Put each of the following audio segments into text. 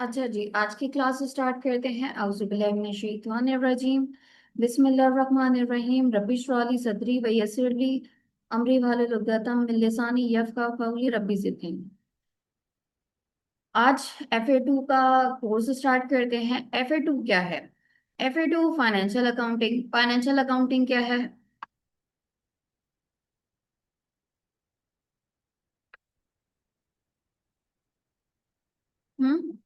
अच्छा जी, आज की क्लास स्टार्ट करते हैं। औज़ुबिल्लाहिमिनश्शैतानिर्रजीम। बिस्मिल्लाहिर्रहमानिर्रहीम। रब्बी इश्रह ली सदरी व यस्सिर ली अमरी वाहलुल उक़दतम मिन लिसानी यफ़क़हू क़ौली। रब्बी ज़िदनी। आज FA2 का कोर्स स्टार्ट करते हैं। FA2 क्या है? FA2 financial accounting. Financial accounting क्या है? हम्म।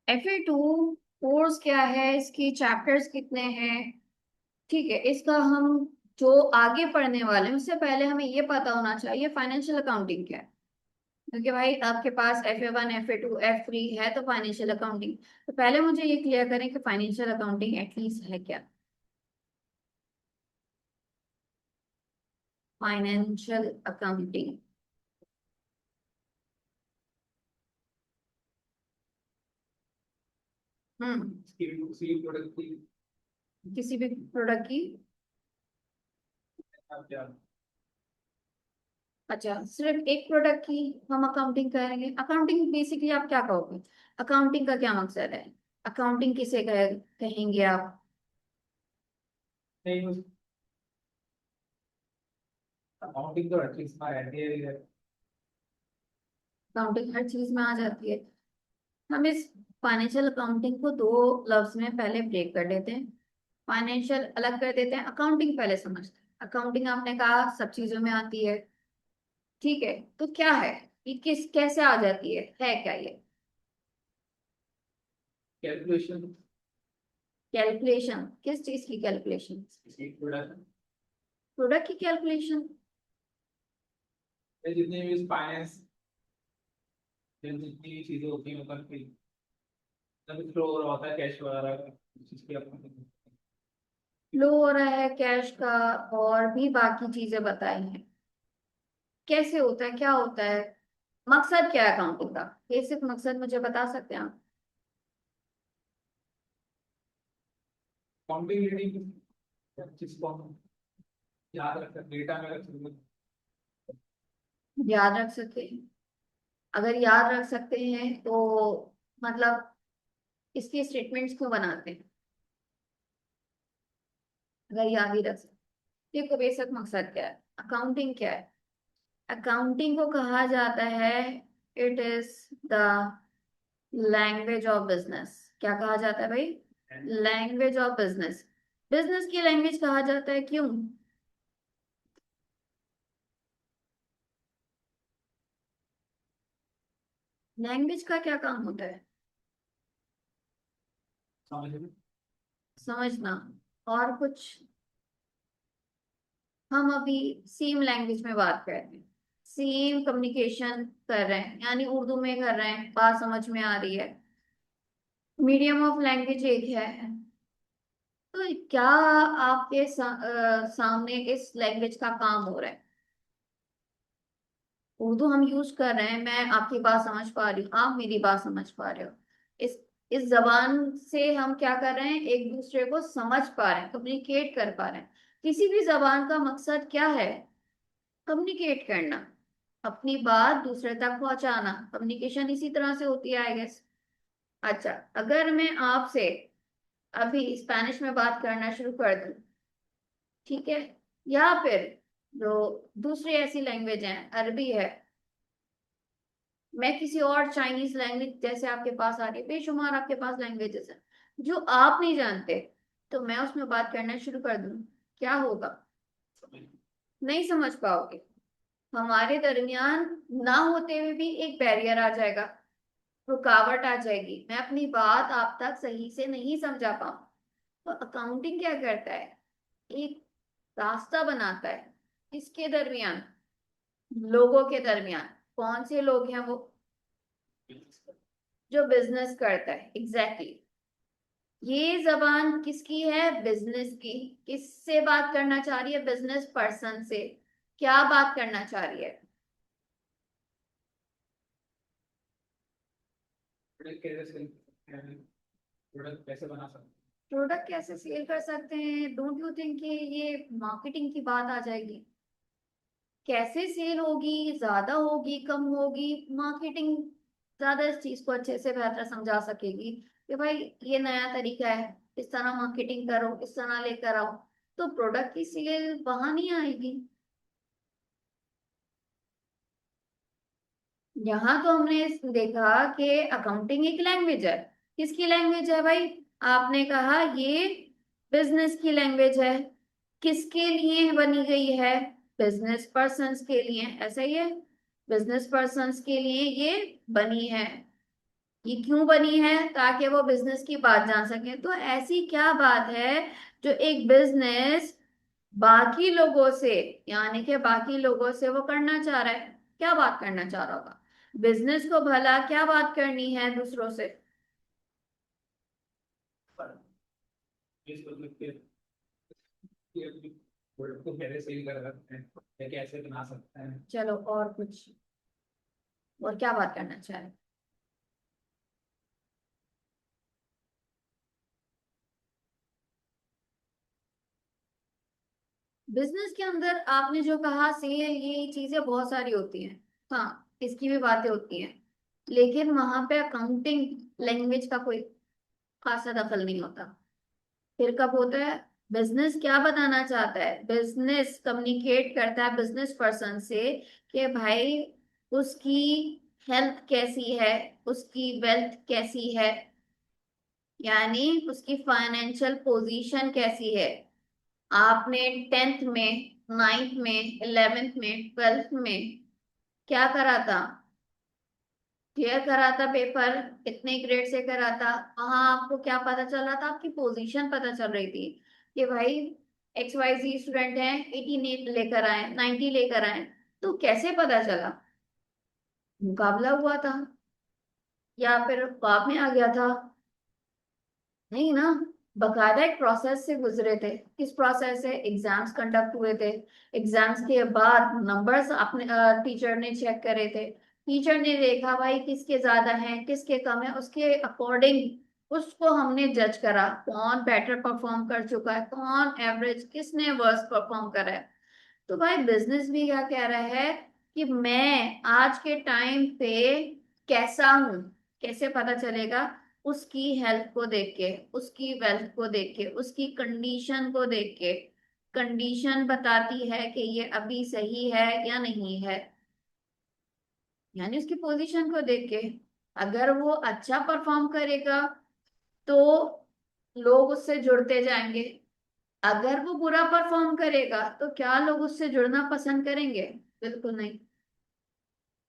FA2 कोर्स क्या है? इसकी चैप्टर्स कितने हैं? ठीक है, इसका हम जो आगे पढ़ने वाले हैं उससे पहले हमें ये पता होना चाहिए फाइनेंशियल अकाउंटिंग क्या है। क्योंकि भाई आपके पास FA1 FA2 F3 है तो फाइनेंशियल अकाउंटिंग। तो पहले मुझे ये क्लियर करें कि फाइनेंशियल अकाउंटिंग एटलीस्ट है क्या। Financial accounting. हम्म। किसी प्रोडक्ट की किसी भी प्रोडक्ट की। आप क्या अच्छा, सिर्फ एक प्रोडक्ट की हम अकाउंटिंग करेंगे? अकाउंटिंग बेसिकली आप क्या कहोगे? अकाउंटिंग का क्या मकसद है? अकाउंटिंग किसे कहेंगे आप? नहीं उस अकाउंटिंग तो एटलीस्ट में रहती है। अकाउंटिंग हर चीज में आ जाती है। हम इस फाइनेंशियल अकाउंटिंग को दो लफ्ज में पहले ब्रेक कर लेते हैं। फाइनेंशियल अलग कर देते हैं, अकाउंटिंग पहले समझते हैं। अकाउंटिंग आपने कहा सब चीजों में आती है। ठीक है, तो क्या है? ये किस कैसे आ जाती है क्या ये? Calculation calculation? किस चीज की कैलकुलेशन? किसी प्रोडक्ट प्रोडक्ट की कैलकुलेशन? में जितनी भी फाइनेंस जितनी भी चीजें होती हैं मतलब कि जब फ्लो हो रहा होता है कैश वगैरह का, उस चीज की अपनी फ्लो हो रहा है कैश का। और भी बाकी चीजें बताई हैं। कैसे होता है, क्या होता है? मकसद क्या है अकाउंटिंग का? बेसिक मकसद मुझे बता सकते हैं आप? अकाउंटिंग रीडिंग जिसको हम याद रखकर डेटा में रख सकते हैं। याद रख सकते हैं? अगर याद रख सकते हैं तो मतलब इसके स्टेटमेंट्स क्यों बनाते हैं अगर याद ही रख सकते? देखो, बेसिक मकसद क्या है, अकाउंटिंग क्या है? अकाउंटिंग को कहा जाता है, it is the language of business. क्या कहा जाता है भाई? Language of business. बिजनेस की लैंग्वेज कहा जाता है, क्यों? लैंग्वेज का क्या काम होता है? समझ में समझना। और कुछ? हम अभी सेम लैंग्वेज में बात कर रहे हैं, सेम कम्युनिकेशन कर रहे हैं, यानी उर्दू में कर रहे हैं, बात समझ में आ रही है। मीडियम ऑफ लैंग्वेज एक है। तो क्या आपके सामने इस लैंग्वेज का काम हो रहा है? उर्दू हम यूज कर रहे हैं, मैं आपकी बात समझ पा रही हूँ, आप मेरी बात समझ पा रहे हो। इस इस जबान से हम क्या कर रहे हैं, एक दूसरे को समझ पा रहे हैं, कम्युनिकेट कर पा रहे हैं। किसी भी जबान का मकसद क्या है? कम्युनिकेट करना, अपनी बात दूसरे तक पहुंचाना। कम्युनिकेशन इसी तरह से होती है, आई गेस। अच्छा, अगर मैं आपसे अभी स्पेनिश में बात करना शुरू कर दूं, ठीक है, या फिर जो दूसरी ऐसी लैंग्वेज है, अरबी है, मैं किसी और चाइनीज लैंग्वेज जैसे आपके पास आ रही है, बेशुमार आपके पास लैंग्वेजेस हैं जो आप नहीं जानते, तो मैं उसमें बात करना शुरू कर दूं, क्या होगा? समझ नहीं समझ पाओगे। हमारे दरमियान ना होते हुए भी एक बैरियर आ जाएगा, रुकावट आ जाएगी, मैं अपनी बात आप तक सही से नहीं समझा पाऊँ। तो अकाउंटिंग क्या करता है? एक रास्ता बनाता है इसके दरमियान, लोगों के दरमियान। कौन से लोग हैं वो? जो बिजनेस करता है, एग्जैक्टली exactly। ये जबान किसकी है? बिजनेस की। किससे बात करना चाह रही है? बिजनेस पर्सन से। क्या बात करना चाह रही है? कैसे प्रोडक्ट कैसे बना सकते प्रोडक्ट कैसे सेल कर सकते हैं, डोंट यू थिंक कि ये मार्केटिंग की बात आ जाएगी? कैसे सेल होगी, ज्यादा होगी कम होगी, मार्केटिंग ज्यादा इस चीज को अच्छे से बेहतर समझा सकेगी कि भाई ये नया तरीका है, इस तरह मार्केटिंग करो, इस तरह लेकर आओ। तो प्रोडक्ट की सेल वहां नहीं आएगी। यहाँ तो हमने देखा कि अकाउंटिंग एक लैंग्वेज है। किसकी लैंग्वेज है भाई? आपने कहा ये बिजनेस की लैंग्वेज है। किसके लिए बनी गई है? बिजनेस पर्सन्स के लिए, ऐसा ही है। बिजनेस पर्सन्स के लिए ये बनी है। ये क्यों बनी है? ताकि वो बिजनेस की बात जान सके। तो ऐसी क्या बात है जो एक बिजनेस बाकी लोगों से, यानी कि बाकी लोगों से वो करना चाह रहा है? क्या बात करना चाह रहा होगा? बिजनेस को भला क्या बात करनी है दूसरों से? हैं? इस मतलब कि अपनी प्रोडक्ट को कैसे सेल कर सकते हैं या कैसे बना सकते हैं। चलो और कुछ, और क्या बात करना चाह रहे हैं? बिजनेस के अंदर आपने जो कहा सेल, ये चीजें बहुत सारी होती हैं। हाँ, इसकी भी बातें होती हैं। लेकिन वहां पे अकाउंटिंग लैंग्वेज का कोई खासा दखल नहीं होता। फिर कब होता है? बिजनेस क्या बताना चाहता है, बिजनेस कम्युनिकेट करता है बिजनेस पर्सन से कि भाई उसकी हेल्थ कैसी है, उसकी वेल्थ कैसी है, यानी उसकी फाइनेंशियल पोजीशन कैसी है। आपने टेंथ में, नाइन्थ में, इलेवेंथ में, ट्वेल्थ में क्या करा था? क्लियर करा था पेपर, कितने ग्रेड से करा था? वहां आपको क्या पता चल रहा था? आपकी पोजीशन पता चल रही थी कि भाई XYZ स्टूडेंट है, 88 लेकर आए, 90 लेकर आए। तो कैसे पता चला? मुकाबला हुआ था या फिर बाद में आ गया था? नहीं ना, बकायदा एक प्रोसेस से गुजरे थे। किस प्रोसेस से? एग्जाम्स कंडक्ट हुए थे। एग्जाम्स के बाद नंबर्स आपने टीचर ने चेक करे थे। टीचर ने देखा भाई किसके ज्यादा हैं, किसके कम है, उसके अकॉर्डिंग उसको हमने जज करा कौन बेटर परफॉर्म कर चुका है, कौन एवरेज, किसने वर्स परफॉर्म करा है। तो भाई बिजनेस भी क्या कह रहा है कि मैं आज के टाइम पे कैसा हूं? कैसे पता चलेगा? उसकी हेल्थ को देख के, उसकी वेल्थ को देख के, उसकी कंडीशन को देख के। कंडीशन बताती है कि ये अभी सही है या नहीं है, यानी उसकी पोजीशन को देख के। अगर वो अच्छा परफॉर्म करेगा तो लोग उससे जुड़ते जाएंगे। अगर वो बुरा परफॉर्म करेगा तो क्या लोग उससे जुड़ना पसंद करेंगे? बिल्कुल नहीं।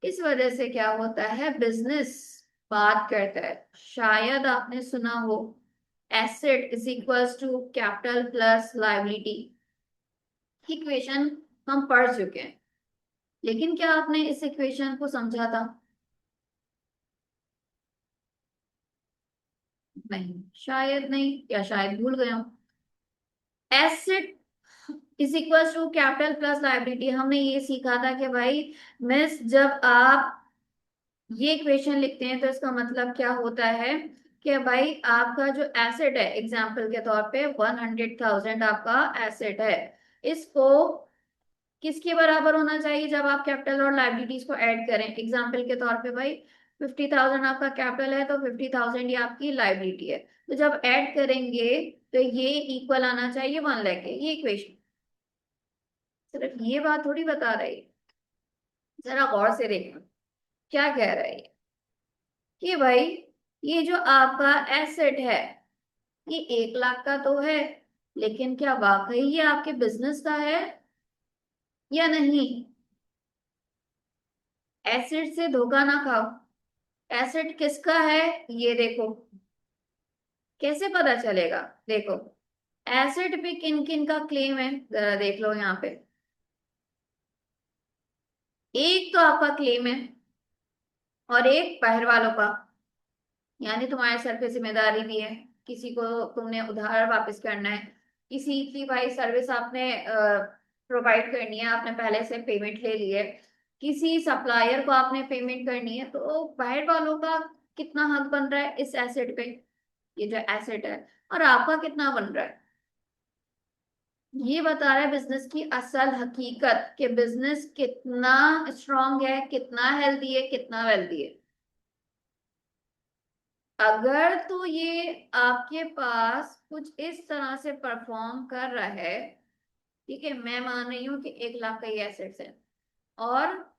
इस वजह से क्या होता है, बिजनेस बात करता है, शायद आपने सुना हो, asset is equals to capital plus liability. Equation हम पढ़ चुके हैं, लेकिन क्या आपने इस इक्वेशन को समझा था? नहीं, शायद नहीं, या शायद भूल गए हो। Asset is equals to capital plus liability, हमने ये सीखा था कि भाई मिस जब आप ये इक्वेशन लिखते हैं तो इसका मतलब क्या होता है कि भाई आपका जो एसेट है, एग्जाम्पल के तौर पे 100,000 आपका एसेट है, इसको किसके बराबर होना चाहिए जब आप कैपिटल और लाइबिलिटीज को ऐड करें? एग्जाम्पल के तौर पे भाई 50,000 आपका कैपिटल है तो 50,000 ये आपकी लाइबिलिटी है। तो जब ऐड करेंगे तो ये इक्वल आना चाहिए 1 लाख के। ये इक्वेशन सिर्फ ये बात थोड़ी बता रही है, जरा गौर से देखना क्या कह रहा है ये। कि भाई ये जो आपका एसेट है, ये 1 लाख का तो है, लेकिन क्या वाकई ये आपके बिजनेस का है या नहीं? एसेट से धोखा ना खाओ। एसेट किसका है ये देखो। कैसे पता चलेगा? देखो, एसेट पे किन किन का क्लेम है जरा देख लो यहाँ पे। एक तो आपका क्लेम है और एक बाहर वालों का, यानी तुम्हारे सर पे जिम्मेदारी भी है। किसी को तुमने उधार वापस करना है, किसी की भाई सर्विस आपने प्रोवाइड करनी है, आपने पहले से पेमेंट ले ली है, किसी सप्लायर को आपने पेमेंट करनी है, तो बाहर वालों का कितना हक बन रहा है इस एसेट पे? ये जो एसेट है, और आपका कितना बन रहा है। ये बता रहा है बिजनेस की असल हकीकत कि बिजनेस कितना स्ट्रांग है, कितना हेल्दी है, कितना वेल्दी है। अगर तो ये आपके पास कुछ इस तरह से परफॉर्म कर रहा है, ठीक है, मैं मान रही हूँ कि 1 लाख का ये एसेट्स है, और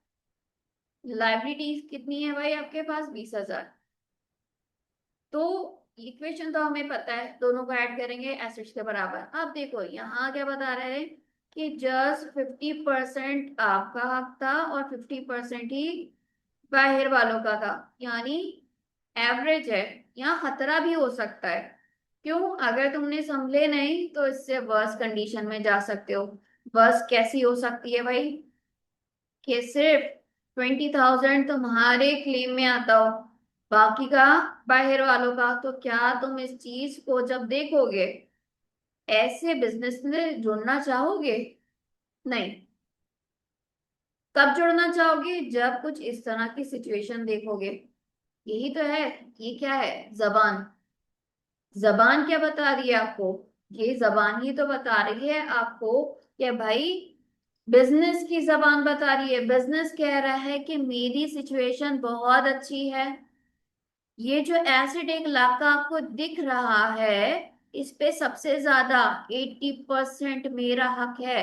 लाइबिलिटीज कितनी है भाई आपके पास, 20,000। तो इक्वेशन तो हमें पता है, दोनों को ऐड करेंगे एसिड्स के बराबर। अब देखो यहाँ क्या बता रहे हैं कि जस्ट 50% आपका हक था और 50% ही बाहर वालों का था, यानी एवरेज है। यहाँ खतरा भी हो सकता है। क्यों? अगर तुमने संभले नहीं तो इससे वर्स कंडीशन में जा सकते हो। वर्स कैसी हो सकती है भाई, कि सिर्फ 20,000 तुम्हारे क्लेम में आता हो, बाकी का बाहर वालों का। तो क्या तुम इस चीज को जब देखोगे ऐसे बिजनेस में जुड़ना चाहोगे? नहीं। कब जुड़ना चाहोगे? जब कुछ इस तरह की सिचुएशन देखोगे। यही तो है। ये क्या है? जबान। जबान क्या बता रही है आपको? ये जबान ही तो बता रही है आपको कि भाई, बिजनेस की जबान बता रही है। बिजनेस कह रहा है कि मेरी सिचुएशन बहुत अच्छी है। ये जो एसिड 1 लाख का आपको दिख रहा है, इस पे सबसे ज्यादा 80% मेरा हक है।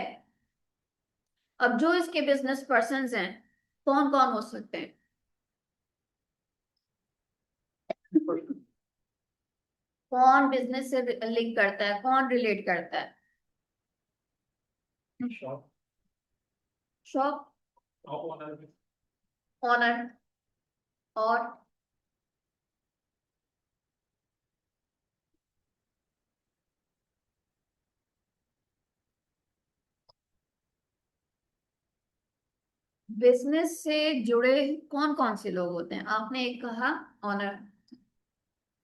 अब जो इसके बिजनेस पर्संस हैं, कौन कौन हो सकते हैं? कौन बिजनेस से लिंक करता है, कौन रिलेट करता है? शॉप। शॉप। शॉप ओनर भी। ऑनर। और बिजनेस से जुड़े कौन कौन से लोग होते हैं? आपने एक कहा ऑनर।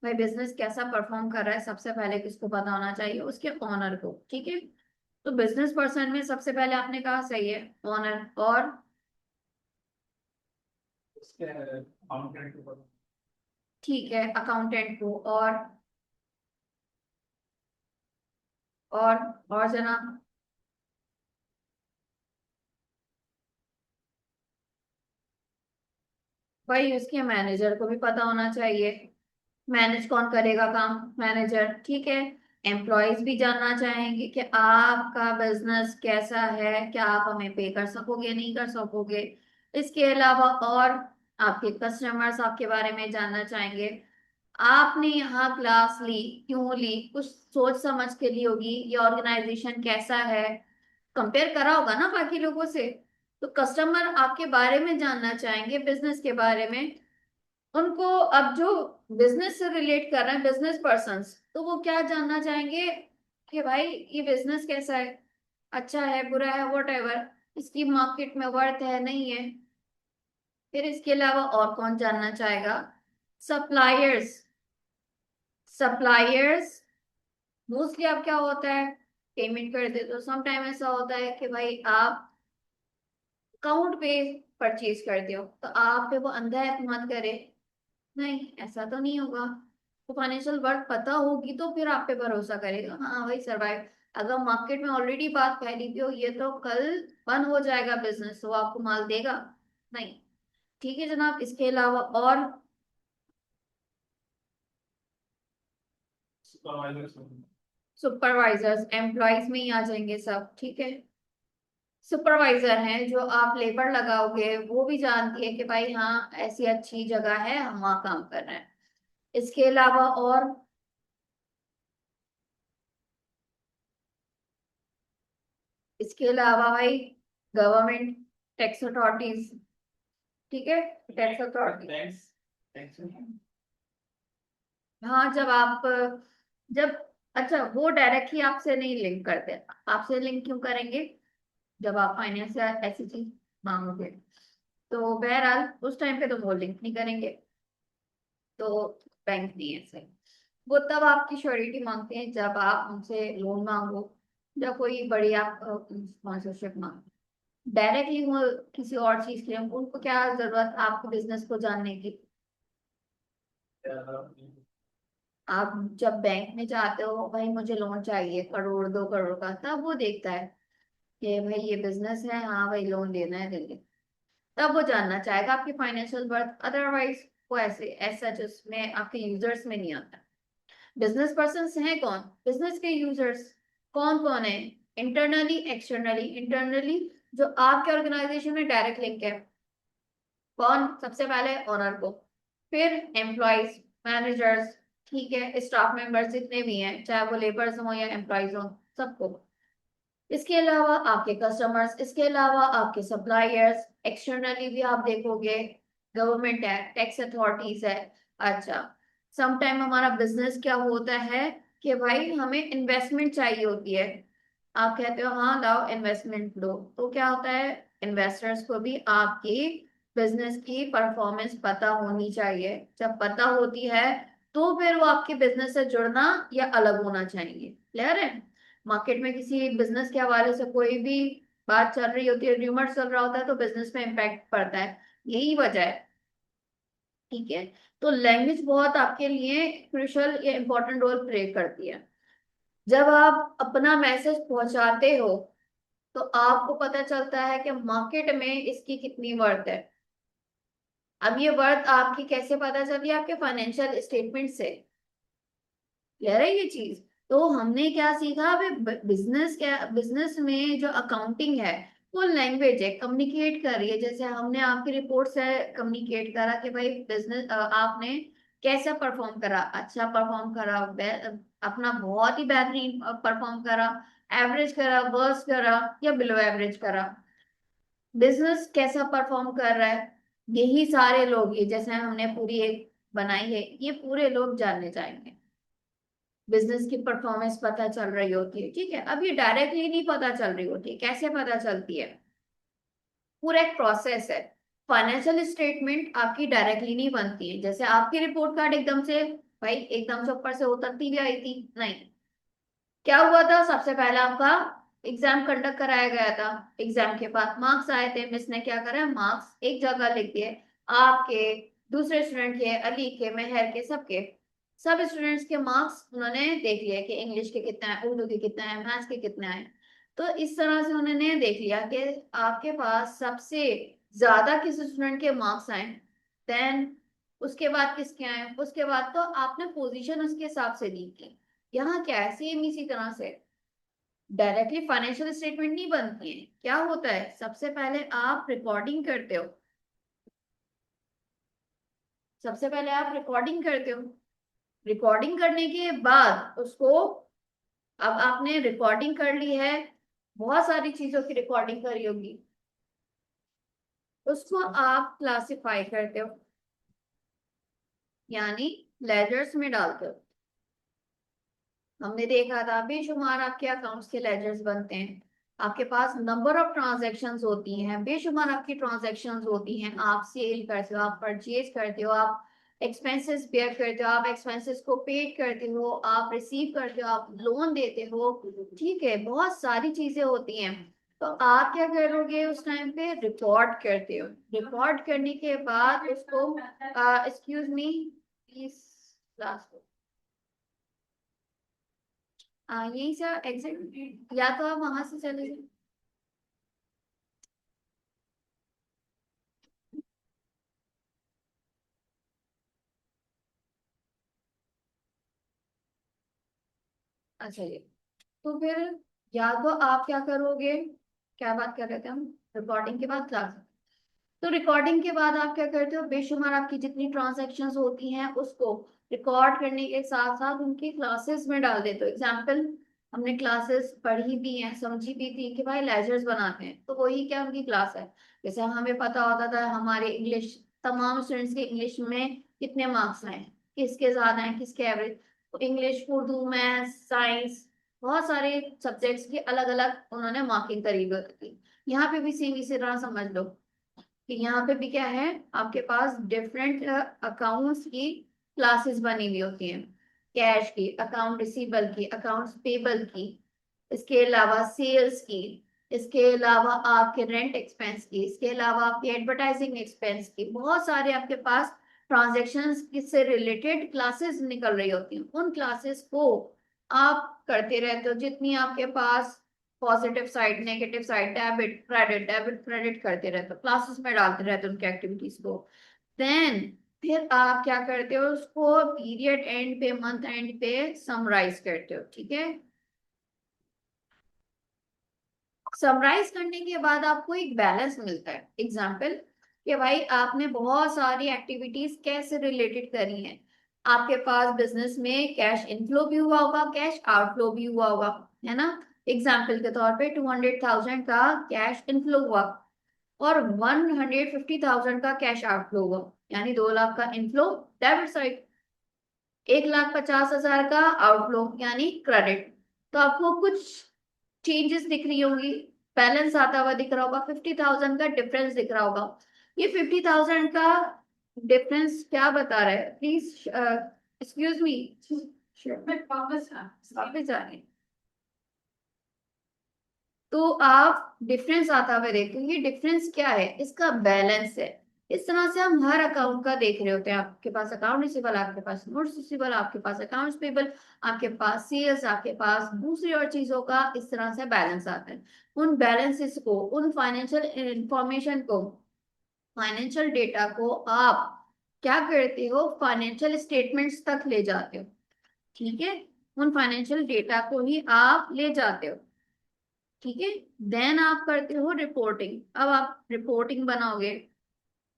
भाई बिजनेस कैसा परफॉर्म कर रहा है, सबसे पहले किसको पता होना चाहिए? उसके ऑनर को, ठीक है। तो बिजनेस पर्सन में सबसे पहले आपने कहा सही है, ऑनर। और उसके अकाउंटेंट के ऊपर। ठीक है, अकाउंटेंट को। और और जनाब? भाई उसके मैनेजर को भी पता होना चाहिए। मैनेज कौन करेगा काम? मैनेजर, ठीक है। एम्प्लॉयज भी जानना चाहेंगे कि आपका बिजनेस कैसा है, क्या आप हमें पे कर सकोगे, नहीं कर सकोगे। इसके अलावा और आपके कस्टमर्स आपके बारे में जानना चाहेंगे। आपने यहाँ क्लास ली, क्यों ली? कुछ सोच समझ के ली होगी। ये ऑर्गेनाइजेशन कैसा है, कंपेयर करा होगा ना बाकी लोगों से। तो कस्टमर आपके बारे में जानना चाहेंगे, बिजनेस के बारे में। उनको अब जो बिजनेस से रिलेट कर रहे हैं, बिजनेस पर्संस, तो वो क्या जानना चाहेंगे कि भाई ये बिजनेस कैसा है, अच्छा है, बुरा है, वट एवर, इसकी मार्केट में वर्थ है, नहीं है। फिर इसके अलावा और कौन जानना चाहेगा? सप्लायर्स। सप्लायर्स मोस्टली अब क्या होता है, पेमेंट कर देते हो। समटाइम ऐसा होता है कि भाई आप अकाउंट पे परचेज करते हो, तो आप पे वो अंधा एतमाद करे? नहीं, ऐसा तो नहीं होगा। तो फाइनेंशियल वर्थ पता होगी तो फिर आप पे भरोसा करेगा, हाँ भाई सरवाइव। अगर मार्केट में ऑलरेडी बात फैली थी हो, ये तो कल बंद हो जाएगा बिजनेस, तो वो आपको माल देगा? नहीं। ठीक है जनाब, इसके अलावा और? सुपरवाइजर्स। सुपरवाइजर्स एम्प्लॉयज में ही आ जाएंगे सब, ठीक है। सुपरवाइजर हैं, जो आप लेबर लगाओगे, वो भी जानती है कि भाई हाँ ऐसी अच्छी जगह है, हम वहाँ काम कर रहे हैं। इसके अलावा और? इसके अलावा भाई गवर्नमेंट, टैक्स अथॉरिटीज, ठीक है। Tax authority. टैक्स। टैक्स। हाँ, जब आप, जब, अच्छा वो डायरेक्टली आपसे नहीं लिंक करते। आपसे लिंक क्यों करेंगे? जब आप फाइनेंस या ऐसी चीज मांगोगे, तो बहरहाल उस टाइम पे तो वो लिंक नहीं करेंगे। तो बैंक नहीं है सही। वो तब आपकी श्योरिटी मांगते हैं जब आप उनसे लोन मांगो, या कोई बड़ी आप स्पॉन्सरशिप मांगो। डायरेक्टली वो किसी और चीज के लिए, उनको क्या जरूरत आपके बिजनेस को जानने की? आप जब बैंक में जाते हो, भाई मुझे लोन चाहिए 1 करोड़ 2 करोड़ का, तब वो देखता है कि भाई ये बिजनेस है, हाँ भाई लोन देना है दे दे। तब वो जानना चाहेगा आपकी फाइनेंशियल वर्थ, अदरवाइज वो ऐसे ऐसा जिसमें आपके यूजर्स में नहीं आता। बिजनेस पर्सन हैं कौन? बिजनेस के यूजर्स कौन कौन है? Internally externally. इंटरनली जो आपके ऑर्गेनाइजेशन में डायरेक्ट लिंक है, कौन? सबसे पहले ओनर को, फिर एम्प्लॉयज, मैनेजर्स, ठीक है, स्टाफ मेंबर्स जितने भी हैं, चाहे वो लेबर्स हो या एम्प्लॉयज हो, सबको। इसके अलावा आपके कस्टमर्स, इसके अलावा आपके सप्लायर्स, एक्सटर्नली भी आप देखोगे, गवर्नमेंट है, टैक्स अथॉरिटीज है। अच्छा, समटाइम हमारा बिजनेस क्या होता है कि भाई हमें इन्वेस्टमेंट चाहिए होती है। आप कहते हो हाँ लाओ इन्वेस्टमेंट लो, तो क्या होता है, इन्वेस्टर्स को भी आपकी बिजनेस की परफॉर्मेंस पता होनी चाहिए। जब पता होती है तो फिर वो आपके बिजनेस से जुड़ना या अलग होना चाहिए। क्लियर है? मार्केट में किसी बिजनेस के हवाले से कोई भी बात चल रही होती है, र्यूमर चल रहा होता है, तो बिजनेस में इम्पैक्ट पड़ता है। यही वजह है। ठीक है? तो लैंग्वेज बहुत आपके लिए क्रुशियल या इंपॉर्टेंट रोल प्ले करती है। जब आप अपना मैसेज पहुंचाते हो तो आपको पता चलता है कि मार्केट में इसकी कितनी वर्थ है। अब ये वर्थ आपकी कैसे पता चली? आपके फाइनेंशियल स्टेटमेंट से। क्लियर है ये चीज? तो हमने क्या सीखा? अभी बिजनेस, क्या बिजनेस में जो अकाउंटिंग है वो लैंग्वेज है, कम्युनिकेट कर रही है। जैसे हमने आपकी रिपोर्ट से कम्युनिकेट करा कि भाई बिजनेस आपने कैसा परफॉर्म करा, अच्छा परफॉर्म करा, अपना बहुत ही बेहतरीन परफॉर्म करा, एवरेज करा, वर्स्ट करा या बिलो एवरेज करा, बिजनेस कैसा परफॉर्म कर रहा है। यही सारे लोग, ये जैसे हमने पूरी एक बनाई है, ये पूरे लोग जानने चाहेंगे। बिजनेस की परफॉर्मेंस पता चल रही होती है। ठीक है? अब ये डायरेक्टली नहीं पता चल रही होती है, कैसे पता चलती है? पूरा एक प्रोसेस है। फाइनेंशियल स्टेटमेंट आपकी डायरेक्टली नहीं बनती है, जैसे आपकी रिपोर्ट कार्ड एकदम से, भाई एकदम से ऊपर से उतरती भी आई थी नहीं। क्या हुआ था? सबसे पहले आपका एग्जाम कंडक्ट कराया गया था, एग्जाम के बाद मार्क्स आए थे, मिस ने क्या करा, मार्क्स एक जगह लिख दिए, आपके, दूसरे स्टूडेंट के, अली के, मेहर के, सबके, सब स्टूडेंट्स के मार्क्स उन्होंने देख लिया कि इंग्लिश के कितना है, उर्दू के कितना है, मैथ्स के कितना है। तो इस तरह से उन्होंने देख लिया कि आपके पास सबसे ज्यादा किस स्टूडेंट के मार्क्स आए, देन उसके बाद किसके आए, उसके बाद तो आपने पोजीशन उसके हिसाब से दी थी। यहाँ क्या है, सेम इसी तरह से डायरेक्टली फाइनेंशियल स्टेटमेंट नहीं बनती है। क्या होता है, सबसे पहले आप रिकॉर्डिंग करते हो, सबसे पहले आप रिकॉर्डिंग करते हो, रिकॉर्डिंग करने के बाद उसको, अब आपने रिकॉर्डिंग कर ली है, बहुत सारी चीजों की रिकॉर्डिंग करी होगी, उसको आप क्लासिफाई करते हो, यानी लेजर्स में डालते हो। हमने देखा था बेशुमार आपके अकाउंट्स के लेजर्स बनते हैं, आपके पास नंबर ऑफ ट्रांजैक्शंस होती हैं, बेशुमार आपकी ट्रांजैक्शंस होती हैं, आप सेल करते हो, आप परचेज करते हो, आप एक्सपेंसेस पेयर करते हो, आप एक्सपेंसेस को पेड करते हो, आप रिसीव करते हो, आप लोन देते हो। ठीक है? बहुत सारी चीजें होती हैं। तो आप क्या करोगे उस टाइम पे? रिकॉर्ड करते हो। रिकॉर्ड करने के बाद उसको, एक्सक्यूज मी प्लीज, लास्ट, यही सा एग्जिट, या तो आप वहां से चले जाए। अच्छा जी, तो फिर या तो आप क्या करोगे, क्या बात कर रहे थे हम, रिकॉर्डिंग के बाद क्लास। तो रिकॉर्डिंग के बाद आप क्या करते हो, बेशुमार आपकी जितनी ट्रांजैक्शंस होती हैं उसको रिकॉर्ड करने के साथ साथ उनकी क्लासेस में डाल देते हो। एग्जाम्पल, हमने क्लासेस पढ़ी भी हैं, समझी भी थी कि भाई लेजर्स बनाते हैं, तो वही क्या उनकी क्लास है। जैसे हमें पता होता था हमारे इंग्लिश, तमाम स्टूडेंट्स के इंग्लिश में कितने मार्क्स आए, किसके ज्यादा हैं, किसके एवरेज, तो इंग्लिश, उर्दू, मैथ, साइंस, बहुत सारे सब्जेक्ट्स की अलग अलग उन्होंने मार्किंग करी हुई थी। यहाँ पे भी सेम इसी तरह समझ लो कि यहाँ पे भी क्या है, आपके पास डिफरेंट अकाउंट्स की क्लासेस बनी हुई होती हैं, कैश की, अकाउंट रिसीवेबल की, अकाउंट्स पेबल की, इसके अलावा सेल्स की, इसके अलावा आपके रेंट एक्सपेंस की, इसके अलावा आपके एडवर्टाइजिंग एक्सपेंस की, बहुत सारे आपके पास ट्रांजेक्शन्स से रिलेटेड क्लासेस निकल रही होती हैं, उन क्लासेस को आप करते रहते हो। जितनी आपके पास positive side, negative side, debit credit करते रहते हो, क्लासेस में डालते रहते हो उनकी एक्टिविटीज को। देन फिर आप क्या करते हो, उसको पीरियड एंड पे, मंथ एंड पे समराइज करते हो, ठीक है। समराइज करने के बाद आपको एक बैलेंस मिलता है। एग्जाम्पल कि भाई आपने बहुत सारी एक्टिविटीज कैसे रिलेटेड करी हैं। आपके पास बिजनेस में कैश इनफ्लो भी हुआ होगा, कैश आउटफ्लो भी हुआ होगा, है ना। एग्जाम्पल के तौर पे 200,000 का कैश इनफ्लो हुआ और 150,000 का कैश आउटफ्लो हुआ, यानी 2 लाख का इनफ्लो डेबिट साइड, 1,50,000 का आउटफ्लो यानी क्रेडिट। तो आपको कुछ चेंजेस दिख रही होंगी, बैलेंस आता हुआ दिख रहा होगा, 50,000 का डिफरेंस दिख रहा होगा। ये 50,000 का डिफरेंस क्या बता रहा है, प्लीज एक्सक्यूज मी, वापस आ रहे। तो आप डिफरेंस आता हुआ देखते हो, ये डिफरेंस क्या है, इसका बैलेंस है। इस तरह से हम हर अकाउंट का देख रहे होते हैं। आपके पास अकाउंट रिसीवेबल, आपके पास नोट्स रिसीवेबल, आपके पास अकाउंट्स पेबल, आपके पास सेल्स, आपके पास दूसरी और चीजों का इस तरह से बैलेंस आता है। उन बैलेंसेस को, उन फाइनेंशियल इंफॉर्मेशन को, फाइनेंशियल डेटा को आप क्या करते हो, फाइनेंशियल स्टेटमेंट्स तक ले जाते हो, ठीक है। उन फाइनेंशियल डेटा को ही आप ले जाते हो, ठीक है। देन आप करते हो रिपोर्टिंग। अब आप रिपोर्टिंग बनाओगे,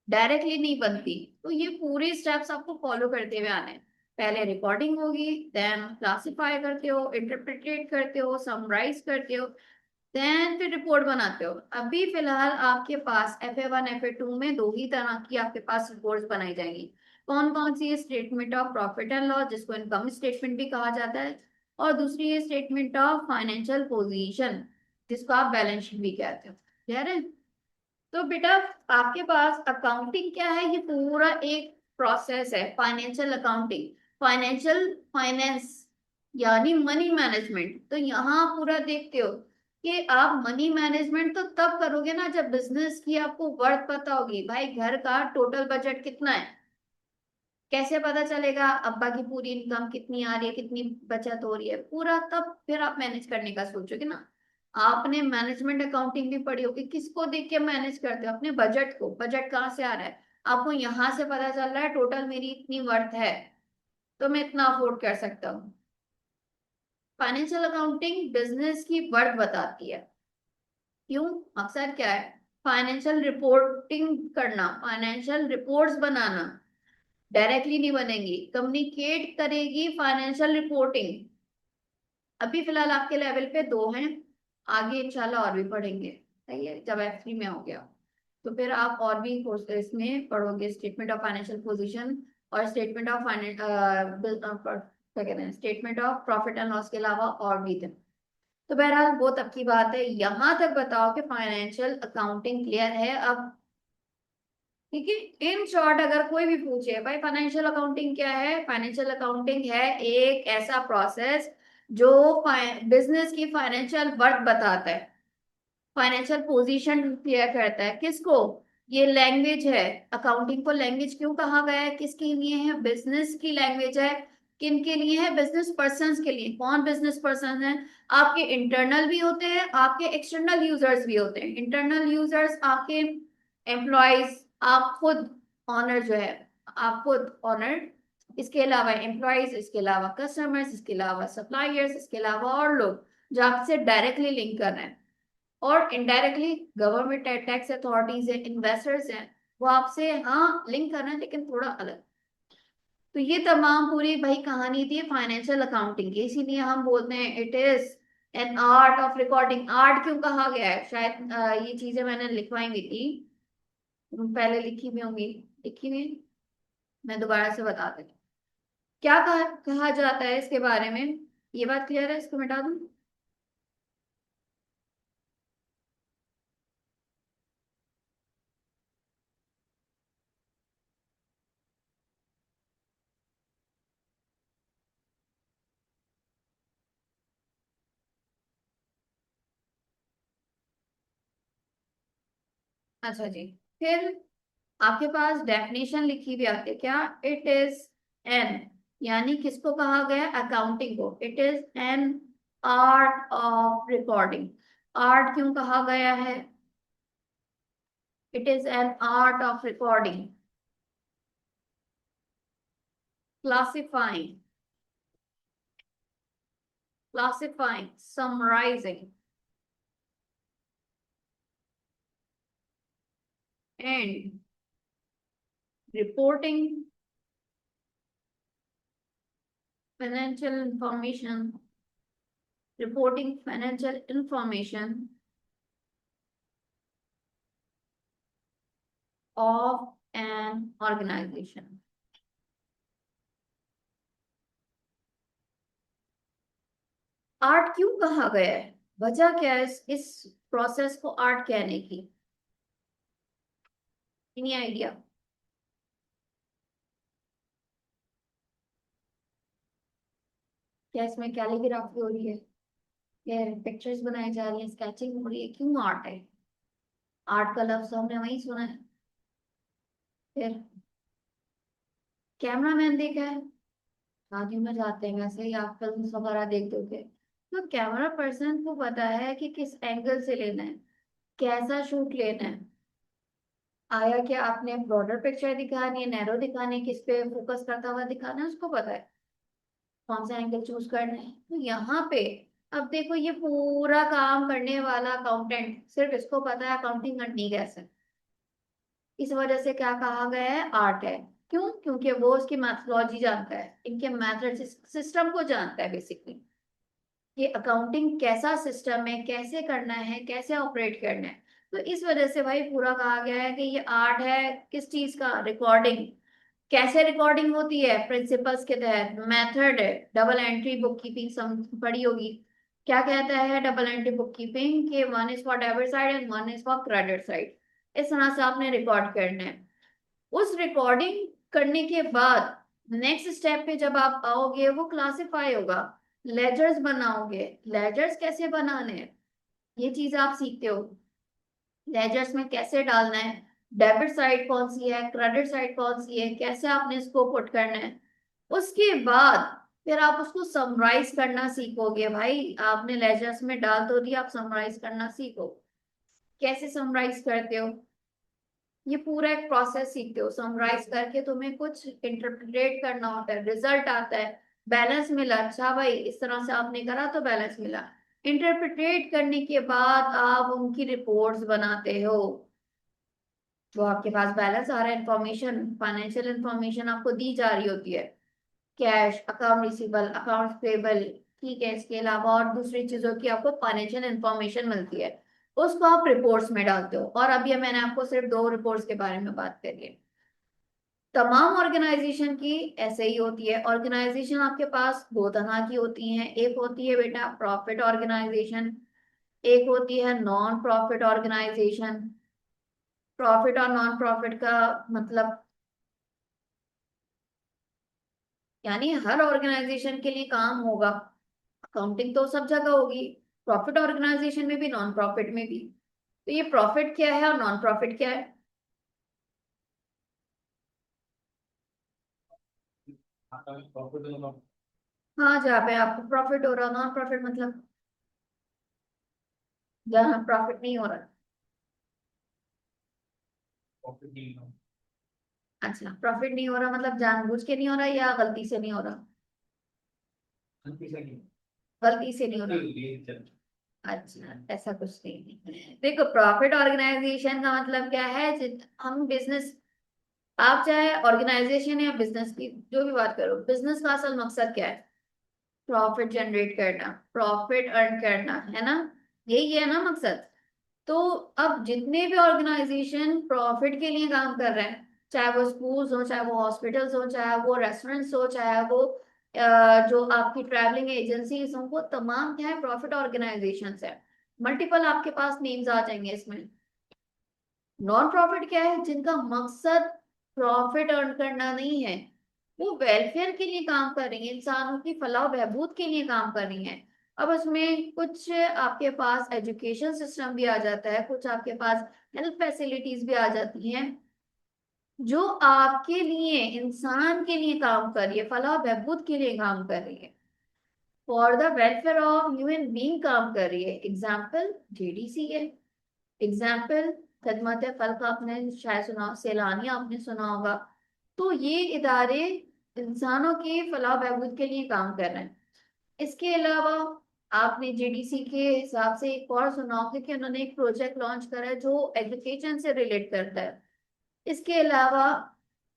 डायरेक्टली नहीं बनती, तो ये पूरे स्टेप्स आपको फॉलो करते हुए आने हैं। पहले रिकॉर्डिंग होगी, देन क्लासिफाई करते हो, इंटरप्रिटेट करते हो, समराइज करते हो, देन फिर रिपोर्ट बनाते हो। अभी फिलहाल आपके पास FA1 FA2 में दो ही तरह की आपके पास रिपोर्ट्स बनाई जाएंगी। कौन कौन सी? Statement of profit and loss, जिसको इनकम स्टेटमेंट भी कहा जाता है, और दूसरी है स्टेटमेंट ऑफ फाइनेंशियल पोजीशन, जिसको आप बैलेंस शीट भी कहते हो। क्लियर है? तो बेटा, आपके पास अकाउंटिंग क्या है, ये पूरा एक प्रोसेस है, फाइनेंशियल अकाउंटिंग, फाइनेंशियल फाइनेंस यानी मनी मैनेजमेंट। तो यहाँ पूरा देखते हो कि आप मनी मैनेजमेंट तो तब करोगे ना जब बिजनेस की आपको वर्थ पता होगी। भाई घर का टोटल बजट कितना है, कैसे पता चलेगा, अब्बा की पूरी इनकम कितनी आ रही है, कितनी बचत हो रही है, पूरा तब फिर आप मैनेज करने का सोचोगे ना। आपने मैनेजमेंट अकाउंटिंग भी पढ़ी होगी, किसको देख के मैनेज करते हो, अपने बजट को। बजट कहाँ से आ रहा है, आपको यहाँ से पता चल रहा है टोटल मेरी इतनी वर्थ है, तो मैं इतना अफोर्ड कर सकता हूँ। फाइनेंशियल अकाउंटिंग बिजनेस की वर्थ बताती है। क्यों? मकसद क्या है? फाइनेंशियल रिपोर्टिंग करना, फाइनेंशियल रिपोर्ट्स बनाना। डायरेक्टली नहीं बनेंगी, कम्युनिकेट करेगी फाइनेंशियल रिपोर्टिंग। अभी फिलहाल आपके लेवल पे दो हैं, आगे इंशाल्लाह और भी पढ़ेंगे, सही है, जब F3 में हो गया तो फिर आप और भी कोर्स इसमें पढ़ोगे, स्टेटमेंट ऑफ फाइनेंशियल पोजीशन और स्टेटमेंट ऑफ फाइनेंस, क्या कहते हैं, statement of profit and loss के अलावा और भी थे। तो बहरहाल वो तब की बात है, यहाँ तक बताओ कि फाइनेंशियल अकाउंटिंग क्लियर है अब, ठीक है। इन शॉर्ट अगर कोई भी पूछे भाई फाइनेंशियल अकाउंटिंग क्या है, फाइनेंशियल अकाउंटिंग है एक ऐसा प्रोसेस जो बिजनेस की फाइनेंशियल वर्थ बताता है, फाइनेंशियल पोजीशन क्लियर करता है। किसको? ये लैंग्वेज है, अकाउंटिंग को लैंग्वेज क्यों कहा गया है, किसके लिए है, बिजनेस की लैंग्वेज है। किन के लिए है? बिजनेस पर्संस के लिए। कौन बिजनेस पर्सन है? आपके इंटरनल भी होते हैं, आपके एक्सटर्नल यूजर्स भी होते हैं। इंटरनल यूजर्स आपके एम्प्लॉयज, आप खुद ऑनर जो है, आप खुद ऑनर, इसके अलावा एम्प्लॉयज, इसके अलावा कस्टमर्स, इसके अलावा सप्लायर्स, इसके अलावा और लोग जो आपसे डायरेक्टली लिंक कर रहे हैं, और इनडायरेक्टली गवर्नमेंट टैक्स अथॉरिटीज है, इन्वेस्टर्स हैं, वो आपसे हाँ लिंक कर रहे हैं लेकिन थोड़ा अलग। तो ये तमाम पूरी भाई कहानी थी फाइनेंशियल अकाउंटिंग की, इसीलिए हम बोलते हैं it is an art of recording. Art क्यों कहा गया है? शायद ये चीजें मैंने लिखवाई हुई थी, पहले लिखी भी होंगी, लिखी हुई, मैं दोबारा से बता देती हूँ। क्या कहा जाता है इसके बारे में, ये बात क्लियर है, इसको मिटा दूं? अच्छा जी। फिर आपके पास डेफिनेशन लिखी हुई आती है क्या? इट इज एन, यानी किसको कहा गया? अकाउंटिंग को। It is an art of recording. Art क्यों कहा गया है? It is an art of recording, classifying, summarizing, and reporting financial information, reporting financial information of an organization. Art क्यों कहा गया है? वजह क्या है इस प्रोसेस को आर्ट कहने की? Any idea? क्या इसमें कैलीग्राफी हो रही है, या पिक्चर्स बनाई जा रही है, स्केचिंग हो रही है? क्यों आर्ट है? आर्ट का लफ्ज हमने वही सुना है। फिर कैमरामैन देखा है, शादियों में जाते हैं, वैसे ही आप फिल्म वगैरह देख दोगे तो कैमरा पर्सन को पता है कि किस एंगल से लेना है, कैसा शूट लेना है। आया कि आपने ब्रॉडर पिक्चर दिखानी है, नैरो दिखानी है, किस पे फोकस करता हुआ दिखाना है, उसको पता है कौन सा एंगल चूज करना है। तो यहाँ पे अब देखो, ये पूरा काम करने वाला अकाउंटेंट, सिर्फ इसको पता है अकाउंटिंग करनी कैसे। इस वजह से क्या कहा गया है? आर्ट है। क्यों? क्योंकि वो उसकी मैथोलॉजी जानता है, इनके मैथड सिस्टम को जानता है बेसिकली। ये अकाउंटिंग कैसा सिस्टम है, कैसे करना है, कैसे ऑपरेट करना है। तो इस वजह से भाई पूरा कहा गया है कि ये आर्ट है। किस चीज का? रिकॉर्डिंग। कैसे रिकॉर्डिंग होती है? प्रिंसिपल्स के तहत। मेथड है डबल एंट्री बुक कीपिंग, सम पढ़ी होगी। क्या कहता है डबल एंट्री बुक कीपिंग? के one is for debit side and one is for credit side. इस तरह से आपने रिकॉर्ड करना है। उस रिकॉर्डिंग करने के बाद नेक्स्ट स्टेप पे जब आप आओगे, वो क्लासिफाई होगा। लेजर्स बनाओगे। लेजर्स कैसे बनाने हैं, ये चीज आप सीखते हो। लेजर्स में कैसे डालना है, डेबिट साइड कौन सी है, क्रेडिट साइड कौन सी है, कैसे आपने इसको पुट करना है। उसके बाद फिर आप उसको समराइज करना सीखोगे। भाई आपने लेजर्स में डाल तो दिया, आप समराइज करना सीखो। कैसे समराइज करते हो, ये पूरा एक प्रोसेस सीखते हो। समराइज करके तुम्हें कुछ इंटरप्रेट करना होता है, रिजल्ट आता है। बैलेंस मिला, अच्छा भाई इस तरह से आपने करा तो बैलेंस मिला। इंटरप्रेट करने के बाद आप उनकी रिपोर्ट्स बनाते हो। जो आपके पास बैलेंस आ रहा है, इंफॉर्मेशन, फाइनेंशियल इंफॉर्मेशन आपको दी जा रही होती है। Cash, account receivable, account payable, ठीक है, इसके अलावा और दूसरी चीजों की आपको फाइनेंशियल इंफॉर्मेशन मिलती है। उसको आप रिपोर्ट्स में डालते हो। और अभी मैंने आपको सिर्फ दो रिपोर्ट्स के बारे में बात करी है। तमाम ऑर्गेनाइजेशन की ऐसे ही होती है। ऑर्गेनाइजेशन आपके पास दो तरह की होती हैं। एक होती है बेटा प्रॉफिट ऑर्गेनाइजेशन, एक होती है नॉन प्रॉफिट ऑर्गेनाइजेशन। प्रॉफिट और नॉन प्रॉफिट का मतलब, यानी हर ऑर्गेनाइजेशन के लिए काम होगा। अकाउंटिंग तो सब जगह होगी, प्रॉफिट ऑर्गेनाइजेशन में भी, नॉन प्रॉफिट में भी। तो ये प्रॉफिट क्या है और नॉन प्रॉफिट क्या है? प्रॉफिट होगा। हाँ, जहाँ पे आपको प्रॉफिट हो रहा, नॉन प्रॉफिट मतलब जहाँ प्रॉफिट नहीं हो रहा। प्रॉफिट नहीं होगा। अच्छा, प्रॉफिट नहीं हो रहा मतलब जानबूझ के नहीं हो रहा या गलती से नहीं हो रहा? गलती से नहीं, गलती से नहीं हो गलती रहा। होती है चल। अच्छा, ऐसा कुछ नहीं है। देखो प्रॉफिट ऑर्गेनाइजेशन का मतलब क्या है, हम बिजनेस, आप चाहे ऑर्गेनाइजेशन या बिजनेस की जो भी बात करो, बिजनेस का असल मकसद क्या है? प्रॉफिट जनरेट करना, प्रॉफिट अर्न करना, है ना? यही है ना मकसद। तो अब जितने भी ऑर्गेनाइजेशन प्रॉफिट के लिए काम कर रहे हैं, चाहे वो स्कूल्स हो, चाहे वो हॉस्पिटल्स हो, चाहे वो रेस्टोरेंट्स हो, चाहे वो जो आपकी ट्रैवलिंग एजेंसीज हो, वो तमाम क्या है? प्रॉफिट ऑर्गेनाइजेशन है। मल्टीपल आपके पास नेम्स आ जाएंगे इसमें। नॉन प्रॉफिट क्या है? जिनका मकसद प्रॉफिट अर्न करना नहीं है, वो वेलफेयर के लिए काम कर रही है, इंसानों की फलाह बहबूद के लिए काम कर रही है। अब उसमें कुछ आपके पास एजुकेशन सिस्टम भी आ जाता है, कुछ आपके पास हेल्थ फैसिलिटीज भी आ जाती हैं। जो आपके लिए, इंसान के लिए काम कर रही है, फलाह बहबूद के लिए काम कर रही है, for the welfare of human being काम कर रही है। एग्जाम्पल जेडीसी है, एग्जाम्पल खदमत खल्क, आपने शायद सुना, सैलानिया आपने सुना होगा। तो ये इदारे इंसानों के फलाह बहबूद के लिए काम कर रहे हैं। इसके अलावा आपने जेडीसी के हिसाब से एक और सुना होगा कि उन्होंने एक प्रोजेक्ट लॉन्च करा है जो एजुकेशन से रिलेट करता है। इसके अलावा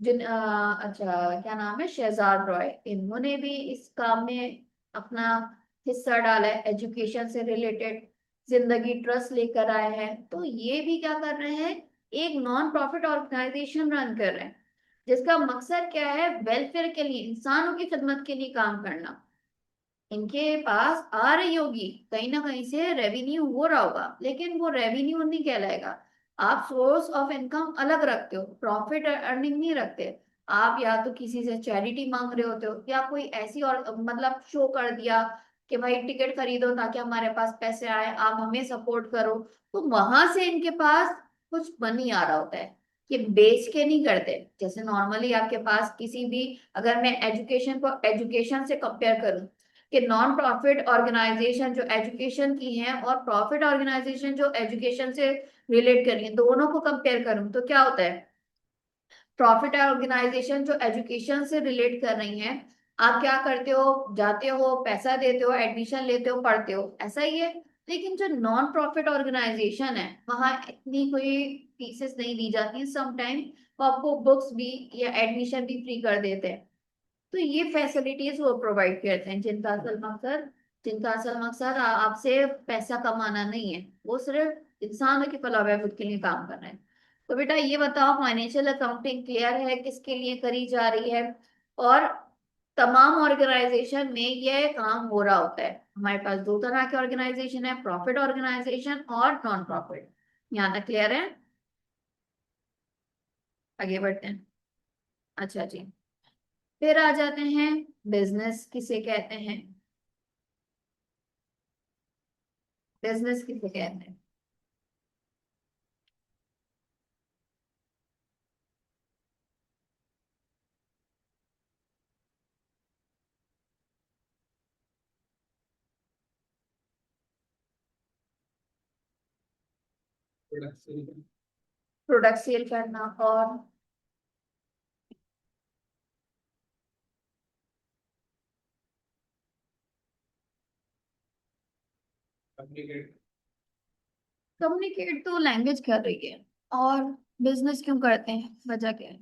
अच्छा क्या नाम है, शहजाद रॉय, इन्होंने भी इस काम में अपना हिस्सा डाला है, एजुकेशन से रिलेटेड जिंदगी ट्रस्ट लेकर आए हैं। तो ये भी क्या कर रहे हैं, एक नॉन प्रॉफिट ऑर्गेनाइजेशन रन कर रहे हैं, जिसका मकसद क्या है, वेलफेयर के लिए, इंसानों की खिदमत के लिए काम करना। इनके पास आ रही होगी कहीं ना कहीं से रेवेन्यू हो रहा होगा, लेकिन वो रेवेन्यू नहीं कहलाएगा। आप सोर्स ऑफ इनकम अलग रखते हो, प्रॉफिट अर्निंग नहीं रखते। आप या तो किसी से चैरिटी मांग रहे होते हो, या कोई ऐसी और मतलब शो कर दिया कि भाई टिकट खरीदो ताकि हमारे पास पैसे आए, आप हमें सपोर्ट करो। तो वहां से इनके पास कुछ मनी आ रहा होता है। ये बेच के नहीं करते। जैसे नॉर्मली आपके पास किसी भी, अगर मैं एजुकेशन को एजुकेशन से कंपेयर करूं, कि नॉन प्रॉफिट ऑर्गेनाइजेशन जो एजुकेशन की हैं और प्रॉफिट ऑर्गेनाइजेशन जो एजुकेशन से रिलेट कर रही है, दोनों को कंपेयर करूं तो क्या होता है, प्रॉफिट ऑर्गेनाइजेशन जो एजुकेशन से रिलेट कर रही हैं, आप क्या करते हो, जाते हो, पैसा देते हो, एडमिशन लेते हो, पढ़ते हो, ऐसा ही है। लेकिन जो नॉन प्रॉफिट ऑर्गेनाइजेशन है, वहां इतनी कोई फीसेस नहीं दी जाती, समटाइम वो आपको बुक्स भी या एडमिशन भी फ्री कर देते हैं। तो ये फैसिलिटीज वो प्रोवाइड करते हैं, जिनका असल मकसद आपसे पैसा कमाना नहीं है, वो सिर्फ इंसानों की फलाह बहबूद के लिए काम कर रहे हैं। तो बेटा ये बताओ, फाइनेंशियल अकाउंटिंग क्लियर है किसके लिए करी जा रही है, और तमाम ऑर्गेनाइजेशन में यह काम हो रहा होता है। हमारे पास दो तरह के ऑर्गेनाइजेशन है, प्रॉफिट ऑर्गेनाइजेशन और नॉन प्रॉफिट। यहाँ तक क्लियर है? आगे बढ़ते हैं। अच्छा जी, फिर आ जाते हैं, बिजनेस किसे कहते हैं, बिजनेस किसे कहते हैं। प्रोडक्ट प्रोडक्ट सेल करना, और कम्युनिकेट। कम्युनिकेट तो लैंग्वेज कर रही है, और बिजनेस क्यों करते हैं, वजह क्या है?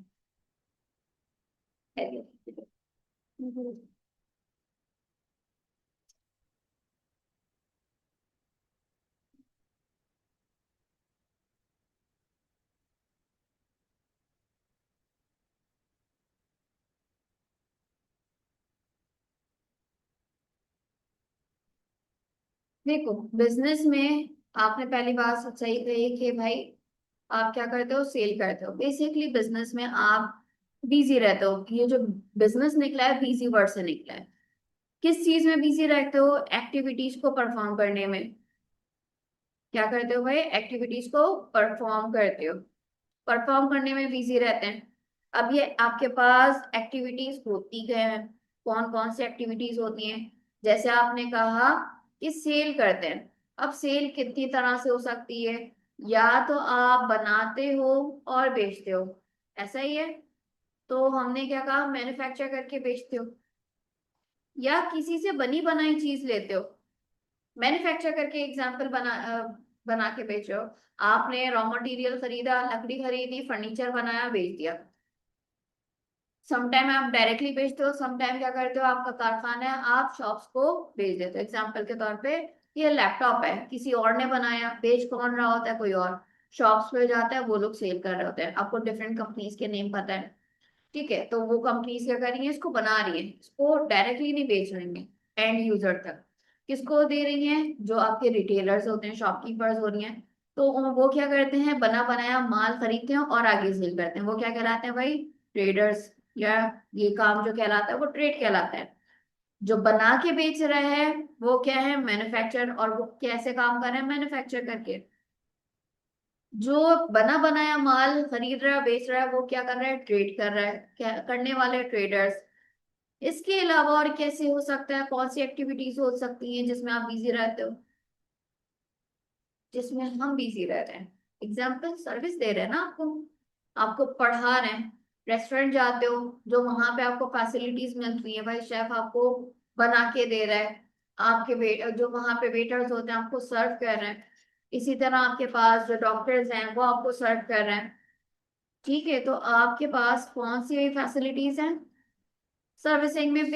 देखो, बिजनेस में आपने पहली बात सही कही कि भाई आप क्या करते हो, सेल करते हो। बेसिकली बिजनेस में आप बिजी रहते हो, ये जो बिजनेस निकला है बिजी वर्ड से निकला है। किस चीज में बिजी रहते हो, एक्टिविटीज को परफॉर्म करने में। क्या करते हो भाई, एक्टिविटीज को परफॉर्म करते हो, परफॉर्म करने में बिजी रहते हैं। अब ये आपके पास एक्टिविटीज होती क्या है, कौन कौन सी एक्टिविटीज होती हैं, जैसे आपने कहा कि सेल करते हैं। अब सेल कितनी तरह से हो सकती है, या तो आप बनाते हो और बेचते हो, ऐसा ही है। तो हमने क्या कहा, मैन्युफैक्चर करके बेचते हो, या किसी से बनी बनाई चीज लेते हो। मैन्युफैक्चर करके एग्जाम्पल बना के बेच रहे हो। आपने रॉ मटेरियल खरीदा, लकड़ी खरीदी, फर्नीचर बनाया, बेच दिया। समटाइम आप डायरेक्टली बेचते हो, समटाइम क्या करते हो, आपका कारखाना है, आप शॉप्स को बेच देते हो। एग्जाम्पल के तौर पे ये लैपटॉप है, किसी और ने बनाया, बेच कौन रहा होता है, कोई और। शॉप्स पे जाता है, वो लोग सेल कर रहे होते हैं, आपको डिफरेंट कंपनीज के नेम पता है। ठीक है, तो वो कंपनीज क्या कर रही है, इसको बना रही है, इसको डायरेक्टली नहीं बेच रही है एंड यूजर तक। किसको दे रही हैं, जो आपके रिटेलर्स होते हैं, शॉपकीपर्स हो रही हैं। तो वो क्या करते हैं, बना बनाया माल खरीदते हैं और आगे सेल करते हैं। वो क्या कहलाते हैं भाई, ट्रेडर्स। या ये काम जो कहलाता है वो ट्रेड कहलाता है। जो बना के बेच रहे हैं वो क्या है, मैन्युफैक्चर। और वो कैसे काम कर रहे हैं, मैन्युफैक्चर करके। जो बना बनाया माल खरीद रहा है बेच रहा है वो क्या कर रहा है, ट्रेड कर रहा है, क्या करने वाले ट्रेडर्स। इसके अलावा और कैसे हो सकता है, कौन सी एक्टिविटीज हो सकती हैं जिसमें आप बिजी रहते हो, जिसमें हम बिजी रह रहे हैं। एग्जाम्पल, सर्विस दे रहे हैं ना आपको, आपको पढ़ा रहे हैं, रेस्टोरेंट जाते हो, जो वहां पे आपको फैसिलिटीज मिलती है, भाई शेफ आपको बना के दे रहा है, आपके जो वहां पे वेटर्स होते हैं आपको सर्व कर रहे हैं। इसी तरह आपके पास जो डॉक्टर्स हैं वो आपको सर्व कर रहे हैं। ठीक है, तो आपके पास कौन सी फैसिलिटीज हैं, सर्विसिंग में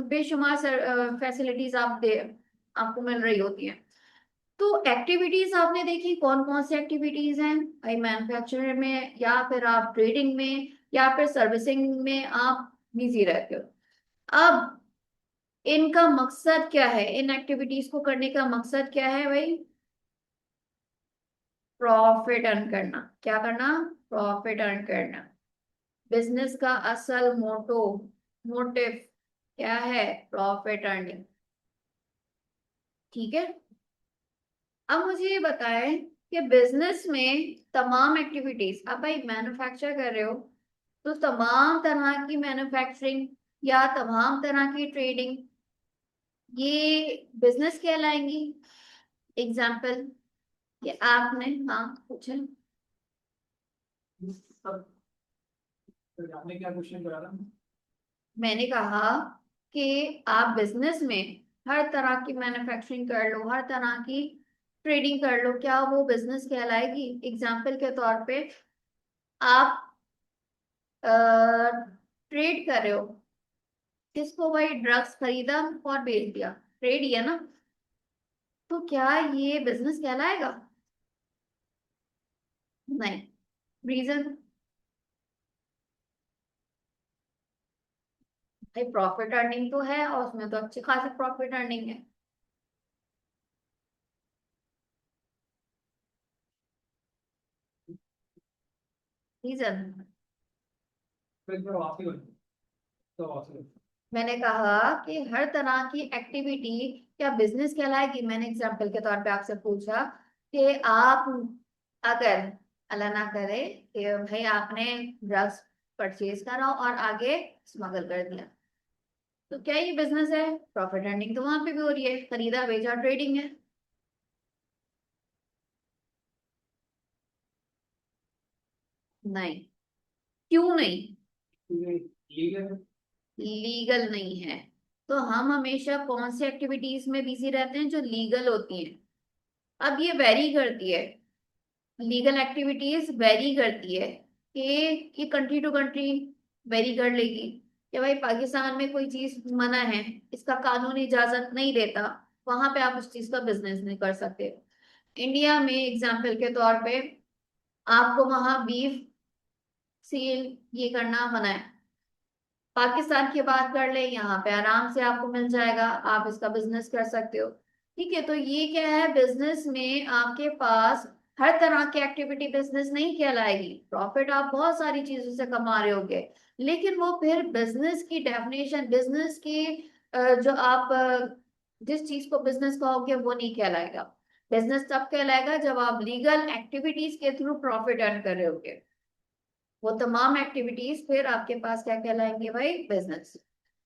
बेशुमार फैसिलिटीज आपको मिल रही होती हैं। तो एक्टिविटीज आपने देखी, कौन कौन सी एक्टिविटीज हैं भाई, मैन्युफैक्चरर में या फिर आप ट्रेडिंग में या फिर सर्विसिंग में आप बिजी रहते हो। अब इनका मकसद क्या है, इन एक्टिविटीज को करने का मकसद क्या है भाई, प्रॉफिट अर्न करना। क्या करना, प्रॉफिट अर्न करना। बिजनेस का असल मोटिव क्या है, प्रॉफिट अर्निंग। ठीक है, अब मुझे ये बताएं कि बिजनेस में तमाम एक्टिविटीज, अब भाई मैन्युफैक्चर कर रहे हो तो तमाम तरह की मैन्युफैक्चरिंग या तमाम तरह की ट्रेडिंग ये बिजनेस कहलाएंगी। एग्जाम्पल, ये आपने, हाँ पूछे। सब। तो आपने क्या क्वेश्चन करा था? मैंने कहा कि आप बिजनेस में हर तरह की मैन्युफैक्चरिंग कर लो, हर तरह की ट्रेडिंग कर लो, क्या वो बिजनेस कहलाएगी। एग्जाम्पल के तौर पे आप ट्रेड कर रहे हो, किसको भाई, ड्रग्स खरीदा और बेच दिया, ट्रेड ही है ना। तो क्या ये बिजनेस कहलाएगा, नहीं। रीजन, भाई प्रॉफिट अर्निंग तो है और उसमें तो अच्छी खासी प्रॉफिट अर्निंग है। रीजन, फिर तो वापसी होती। तो वापसी। मैंने कहा कि हर तरह की एक्टिविटी क्या बिजनेस कहलाएगी। मैंने एग्जाम्पल के तौर पे आपसे पूछा कि आप अगर, अल्लाह ना करे कि भाई आपने ड्रग्स परचेज करा और आगे स्मगल कर दिया, तो क्या ये बिजनेस है, प्रॉफिट अर्निंग तो वहां पे भी हो रही है, खरीदा बेचा ट्रेडिंग है। नहीं, क्यों नहीं, लीगल। लीगल नहीं है। तो हम हमेशा कौन सी एक्टिविटीज में बिजी रहते हैं, जो लीगल होती हैं। अब ये वेरी करती है, लीगल एक्टिविटीज वेरी करती है कि ये कंट्री टू कंट्री वेरी कर लेगी कि भाई पाकिस्तान में कोई चीज मना है, इसका कानून इजाजत नहीं देता, वहां पे आप उस चीज का बिजनेस नहीं कर सकते। इंडिया में एग्जाम्पल के तौर पे आपको वहां बीफ सेल ये करना मना है, पाकिस्तान की बात कर ले, यहाँ पे आराम से आपको मिल जाएगा, आप इसका बिजनेस कर सकते हो। ठीक है, तो ये क्या है, बिजनेस में आपके पास हर तरह की एक्टिविटी बिजनेस नहीं कहलाएगी। प्रॉफिट आप बहुत सारी चीजों से कमा रहे होगे, लेकिन वो फिर बिजनेस की डेफिनेशन, बिजनेस की जो आप जिस चीज को बिजनेस कहोगे वो नहीं कहलाएगा। बिजनेस तब कहलाएगा जब आप लीगल एक्टिविटीज के थ्रू प्रॉफिट अर्न कर रहे होगे। वो तमाम एक्टिविटीज फिर आपके पास क्या कहलाएंगे भाई, बिजनेस।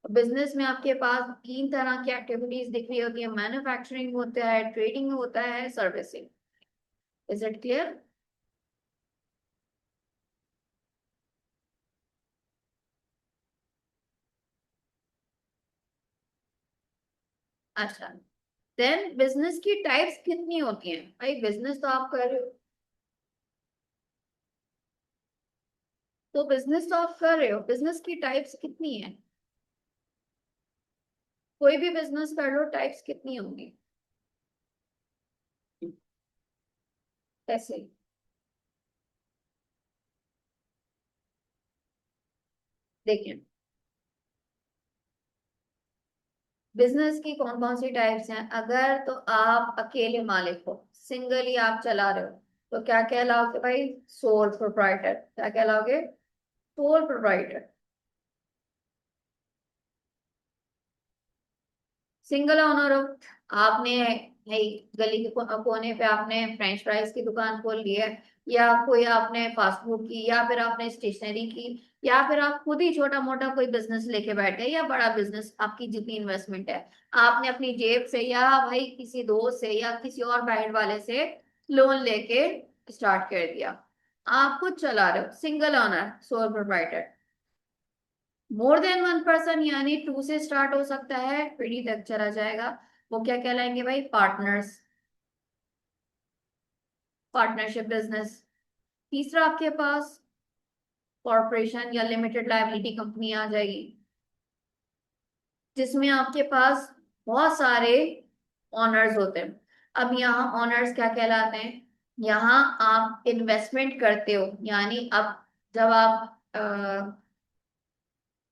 बिजनेस में आपके पास तीन तरह की एक्टिविटीज दिख रही होती है, मैन्युफैक्चरिंग होता है, ट्रेडिंग होता है, सर्विसिंग। Is it clear. अच्छा, देन बिजनेस की टाइप्स कितनी होती हैं भाई, बिजनेस तो आप कर रहे हो, तो बिजनेस तो आप कर रहे हो, बिजनेस की टाइप्स कितनी है, कोई भी बिजनेस कर लो, टाइप्स कितनी होंगी, कैसे। देखिए, बिजनेस की कौन कौन सी टाइप्स हैं, अगर तो आप अकेले मालिक हो, सिंगली आप चला रहे हो, तो क्या कहलाओगे भाई, सोल प्रोप्राइटर। क्या कहलाओगे, सोल प्रोप्राइटर। सिंगल ओनर हो, आपने भाई गली के कोने पे आपने फ्रेंच फ्राइज की दुकान खोल ली है, या कोई आपने फास्ट फूड की, या फिर आपने स्टेशनरी की, या फिर आप खुद ही छोटा मोटा कोई बिजनेस लेके बैठे, या बड़ा बिजनेस, आपकी जितनी इन्वेस्टमेंट है आपने अपनी जेब से या भाई किसी दोस्त से या किसी और बाहर वाले से लोन लेके स्टार्ट कर दिया, आप खुद चला रहे हो, single owner, sole proprietor. More than one person यानी टू से स्टार्ट हो सकता है, पीढ़ी तक चला जाएगा, वो क्या कहलाएंगे भाई, पार्टनर्स, पार्टनरशिप बिजनेस। तीसरा आपके पास कॉरपोरेशन या लिमिटेड लायबिलिटी कंपनी आ जाएगी, जिसमें आपके पास बहुत सारे ऑनर्स होते हैं। अब यहाँ ऑनर्स क्या कहलाते हैं, यहाँ आप इन्वेस्टमेंट करते हो, यानी अब जब आप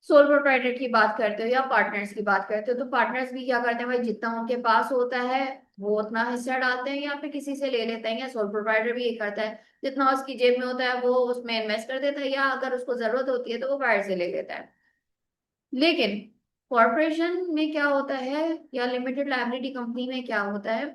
सोल प्रोप्राइटर की बात करते हो या पार्टनर्स की बात करते हो, तो पार्टनर्स भी क्या करते हैं भाई, जितना उनके पास होता है वो उतना हिस्सा डालते हैं या फिर किसी से ले लेते हैं, या सोल प्रोप्राइटर भी ये करता है, जितना उसकी जेब में होता है वो उसमें इन्वेस्ट कर देता है, या अगर उसको जरूरत होती है तो वो बाहर से ले लेता है। लेकिन कॉरपोरेशन में क्या होता है, या लिमिटेड लायबिलिटी कंपनी में क्या होता है,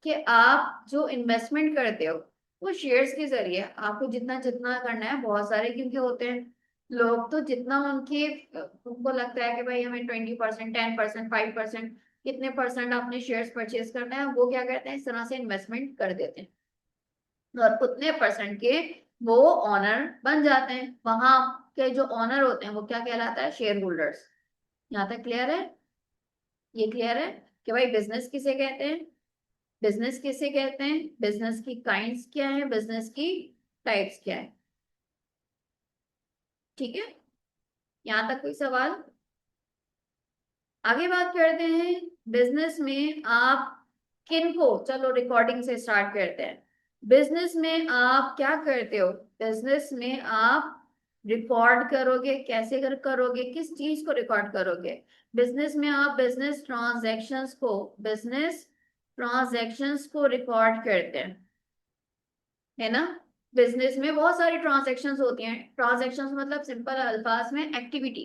कि आप जो इन्वेस्टमेंट करते हो वो शेयर्स के जरिए, आपको जितना जितना करना है, बहुत सारे क्योंकि होते हैं लोग, तो जितना उनको लगता है कि भाई हमें 20%, 10%, 5%, कितने परसेंट आपने शेयर्स परचेज करना है, वो क्या करते हैं, इस तरह से इन्वेस्टमेंट कर देते हैं, और उतने परसेंट के वो ऑनर बन जाते हैं। वहां के जो ऑनर होते हैं वो क्या कहलाता है, शेयर होल्डर्स। यहाँ तक क्लियर है? ये क्लियर है कि भाई बिजनेस किसे कहते हैं, बिजनेस किसे कहते हैं, बिजनेस की काइंड्स क्या है, बिजनेस की टाइप्स क्या है। ठीक है, यहां तक कोई सवाल? आगे बात करते हैं, बिजनेस में आप किनको, चलो रिकॉर्डिंग से स्टार्ट करते हैं। बिजनेस में आप क्या करते हो, बिजनेस में आप रिकॉर्ड करोगे, कैसे करोगे, किस चीज को रिकॉर्ड करोगे, बिजनेस में आप बिजनेस ट्रांजैक्शंस को रिकॉर्ड करते हैं, है ना। बिजनेस में बहुत सारी ट्रांजैक्शंस होती हैं, ट्रांजैक्शंस मतलब सिंपल अल्फाज में एक्टिविटी,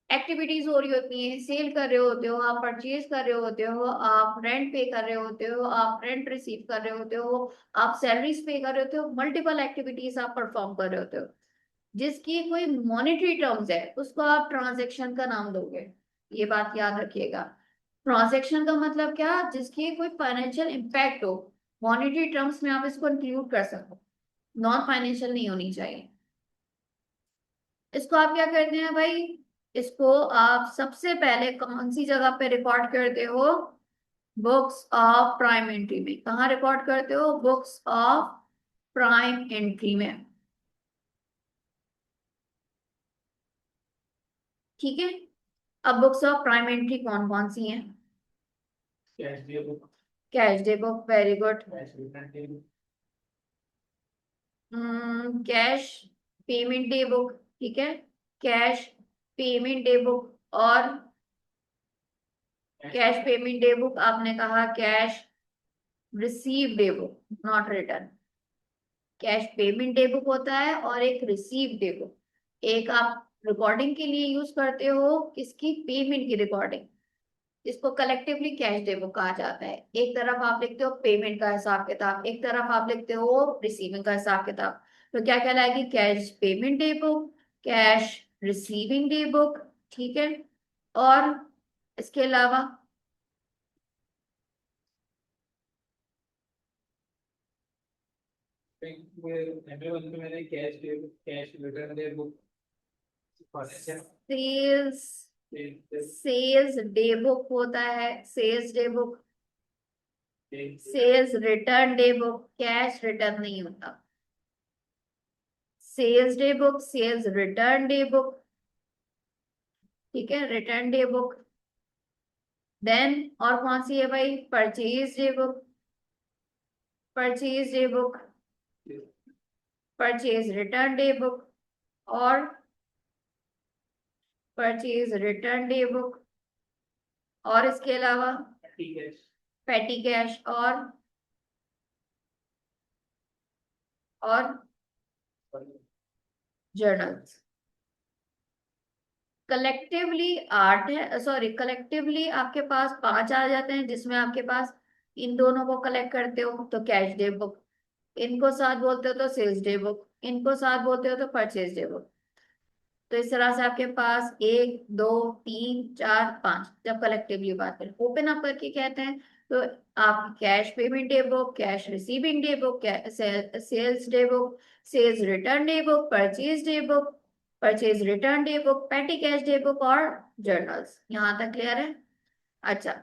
एक्टिविटीज हो रही होती हैं, सेल कर रहे होते हो आप, परचेज कर रहे होते हो आप, रेंट पे कर रहे होते हो आप, रेंट रिसीव कर रहे होते हो आप, सैलरीज पे कर रहे होते हो, मल्टीपल एक्टिविटीज आप परफॉर्म कर रहे होते हो, जिसकी कोई मॉनेटरी टर्म्स है उसको आप ट्रांजैक्शन का नाम दोगे। ये बात याद रखिएगा, ट्रांजैक्शन का मतलब क्या, जिसकी कोई फाइनेंशियल इम्पैक्ट हो, मॉनेटरी टर्म्स में आप इसको इंक्लूड कर सको, नॉन फाइनेंशियल नहीं होनी चाहिए। इसको आप क्या करते हैं भाई, इसको आप सबसे पहले कौन सी जगह पे रिकॉर्ड करते हो, बुक्स ऑफ प्राइम एंट्री में। कहाँ रिकॉर्ड करते हो, बुक्स ऑफ प्राइम एंट्री में। ठीक है, अब बुक्स ऑफ प्राइम एंट्री कौन कौन सी हैं, cash day book, cash day book, very good, cash return day book, cash payment day book, ठीक है, कैश पेमेंट डे बुक, और cash cash payment day book आपने कहा, cash receive day book, not return. Cash payment day book होता है और एक receive day book, एक आप रिकॉर्डिंग के लिए यूज करते हो, किसकी, पेमेंट की रिकॉर्डिंग, इसको कलेक्टिवली कैश डे बुक कहा जाता है। एक तरफ आप लिखते हो पेमेंट का हिसाब किताब, एक तरफ आप लिखते हो रिसीविंग का हिसाब किताब, तो क्या कहलाएगी, cash payment day book, cash receiving day book. ठीक है, और इसके अलावा एवरीवन पे मैंने cash day book, cash return day book पढ़ा है। सेल्स, क्या सेल्स डे बुक होता है, sales day book, sales return day book, cash return नहीं होता, sales day book, sales return day book, ठीक है, रिटर्न डे बुक। देन और कौन सी है भाई, purchase day book, purchase day book, purchase return day book, और परचेज रिटर्न डे बुक, और इसके अलावा ठीक है। पेटी कैश, और जर्नल्स। कलेक्टिवली आठ है, सॉरी, कलेक्टिवली आपके पास पांच आ जाते हैं, जिसमें आपके पास इन दोनों को कलेक्ट करते हो तो कैश डे बुक, इनको साथ बोलते हो तो सेल्स डे बुक, इनको साथ बोलते हो तो परचेज डे बुक। तो इस तरह से आपके पास एक, दो, तीन, चार, पांच, जब कलेक्टिवली बात करें ओपन अप करके कहते हैं, तो आप cash payment day book, cash receiving day book, sales day book, sales return day book, purchase day book, purchase return day book, petty cash day book और जर्नल्स। यहाँ तक क्लियर है? अच्छा,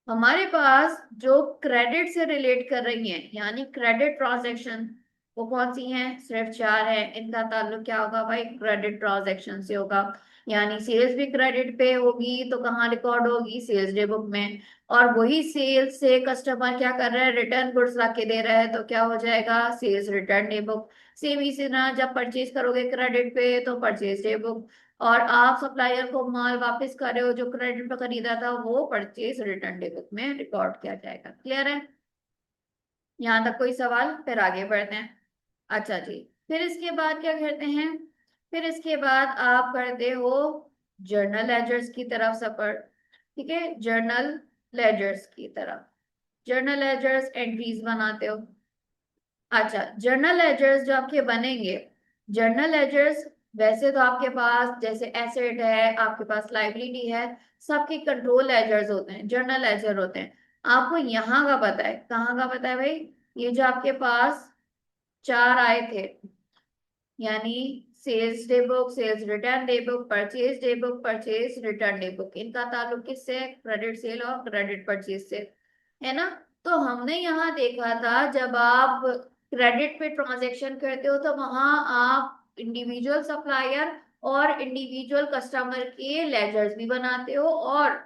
हमारे पास जो क्रेडिट से रिलेट कर रही हैं, यानी क्रेडिट ट्रांजैक्शन, वो कौन सी हैं? सिर्फ चार है। इनका ताल्लुक क्या होगा भाई? क्रेडिट ट्रांजैक्शन से होगा। यानी सेल्स भी क्रेडिट पे होगी तो कहाँ रिकॉर्ड होगी? सेल्स डे बुक में। और वही सेल्स से कस्टमर क्या कर रहा है? रिटर्न गुड्स ला के दे रहा है, तो क्या हो जाएगा? Sales return day book. Same इसी तरह जब परचेज करोगे क्रेडिट पे तो परचेज डे बुक। और आप सप्लायर को माल वापस कर रहे हो जो क्रेडिट पे खरीदा था, वो परचेज रिटर्न डे बुक में रिकॉर्ड किया जाएगा। क्लियर है? यहाँ तक कोई सवाल? फिर आगे बढ़ते हैं। अच्छा जी, फिर इसके बाद क्या करते हैं? फिर इसके बाद आप करते हो जर्नल लेजर्स की तरफ सफर। ठीक है, जर्नल लेजर्स की तरफ। जर्नल लेजर्स एंट्रीज बनाते हो। अच्छा, जर्नल लेजर्स जो आपके बनेंगे, जर्नल लेजर्स वैसे तो आपके पास जैसे एसेट है, आपके पास लाइबिलिटी है, सबके कंट्रोल लेजर्स होते हैं, जर्नल लेजर होते हैं। आपको यहाँ का पता है, कहाँ का पता है भाई? ये जो आपके पास चार आए थे, यानी sales day book, sales return day book, purchase day book, purchase return day book, इनका ताल्लुक किससे? क्रेडिट सेल और क्रेडिट परचेज से, है ना? तो हमने यहाँ देखा था जब आप क्रेडिट पे ट्रांजैक्शन करते हो तो वहां आप इंडिविजुअल सप्लायर और इंडिविजुअल कस्टमर के लेजर्स भी बनाते हो और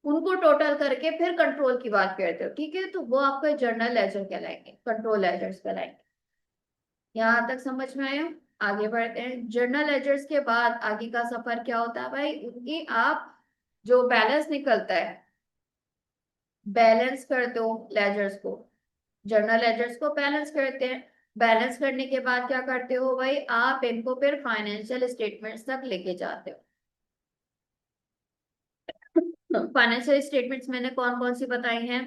उनको टोटल करके फिर कंट्रोल की बात करते हो। ठीक है, तो वो आपका जर्नल लेजर कहलाएंगे, कंट्रोल लेजर्स कहलाएंगे। यहाँ तक समझ में आया? आगे बढ़ते हैं। जर्नल लेजर्स के बाद आगे का सफर क्या होता है भाई? उनकी आप जो बैलेंस निकलता है, बैलेंस करते हो लेजर्स को, जर्नल लेजर्स को बैलेंस करते हैं। बैलेंस करने के बाद क्या करते हो भाई? आप इनको फिर फाइनेंशियल स्टेटमेंट्स तक लेके जाते हो। फाइनेंशियल स्टेटमेंट्स मैंने कौन कौन सी बताई हैं?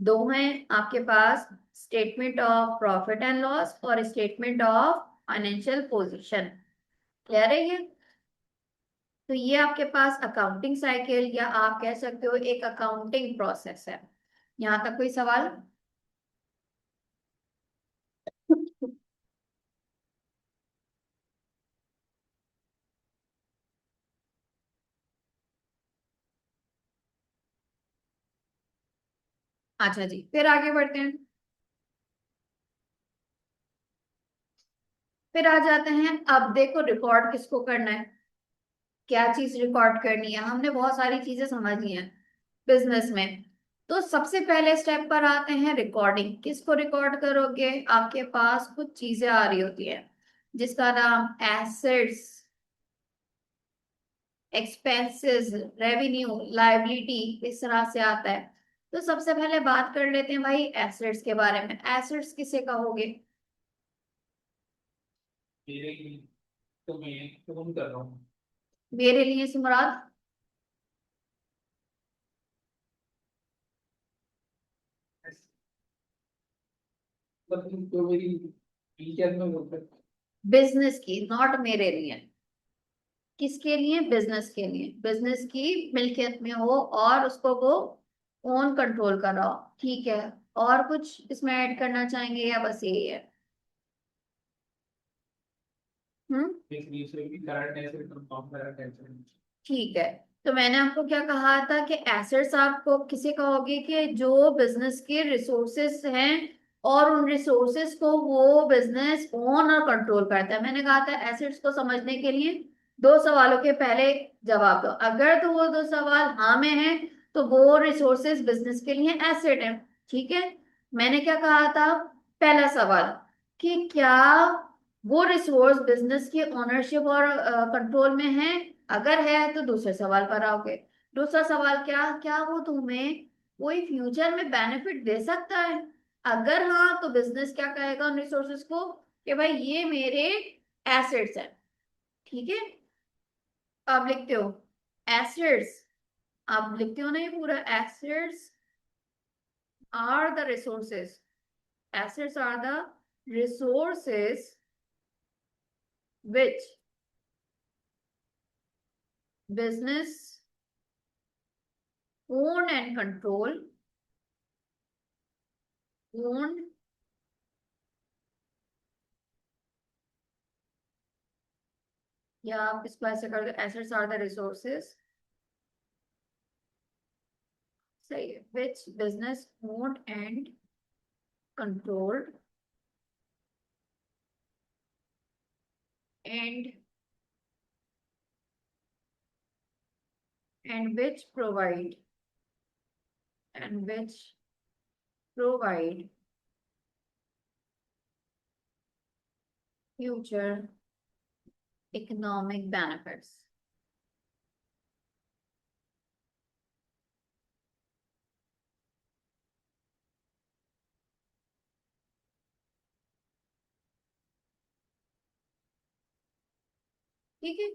दो हैं आपके पास, statement of profit and loss और statement of financial position. Clear है ये? तो ये आपके पास अकाउंटिंग साइकिल या आप कह सकते हो एक अकाउंटिंग प्रोसेस है। यहाँ तक कोई सवाल? अच्छा जी, फिर आगे बढ़ते हैं। फिर आ जाते हैं, अब देखो रिकॉर्ड किसको करना है, क्या चीज रिकॉर्ड करनी है। हमने बहुत सारी चीजें समझ ली हैं बिजनेस में। तो सबसे पहले स्टेप पर आते हैं रिकॉर्डिंग। किसको रिकॉर्ड करोगे? आपके पास कुछ चीजें आ रही होती है जिसका नाम एसेट्स, एक्सपेंसेस, रेवेन्यू, लायबिलिटी, इस तरह से आता है। तो सबसे पहले बात कर लेते हैं भाई एसेट्स के बारे में। एसेट्स किसे कहोगे? मेरे लिए तो मैं तो हम कर रहा हूँ। मेरे लिए से मुराद? मतलब तो मेरी टीचर में बोलते हैं। बिजनेस की, नॉट मेरे लिए। किसके लिए? बिजनेस के लिए। बिजनेस की मिल्कियत में हो और उसको वो ओन कंट्रोल कर रहा हो। ठीक है, और कुछ इसमें ऐड करना चाहेंगे या बस यही है? हम्म, इसलिए से भी करंट ऐसे कंपाउंड करंट ऐसे। ठीक है। तो मैंने आपको क्या कहा था कि एसेट्स आपको किसे कहोगे? कि जो बिजनेस के रिसोर्सेस हैं और उन रिसोर्सेस को वो बिजनेस ओन और कंट्रोल करता है। मैंने कहा था एसेट्स को समझने के लिए दो सवालों के पहले जवाब दो। अगर तो वो दो सवाल हाँ में है तो वो रिसोर्सेस बिजनेस के लिए एसेट है। ठीक है, मैंने क्या कहा था? पहला सवाल कि क्या वो रिसोर्स बिजनेस की ओनरशिप और कंट्रोल में है? अगर है तो दूसरे सवाल पर आओगे। दूसरा सवाल क्या? क्या वो तुम्हें कोई फ्यूचर में बेनिफिट दे सकता है? अगर हाँ तो बिजनेस क्या कहेगा उन रिसोर्सेज को? कि भाई ये मेरे एसेट्स हैं। ठीक है, आप लिखते हो एसेट्स, आप लिखते हो ना ये पूरा, assets are the resources Assets are the resources which business own and control, own या आप इसको ऐसे कर दो, assets are the resources, सही है, which business owned and controlled and which provide and which provide future economic benefits. ठीक है,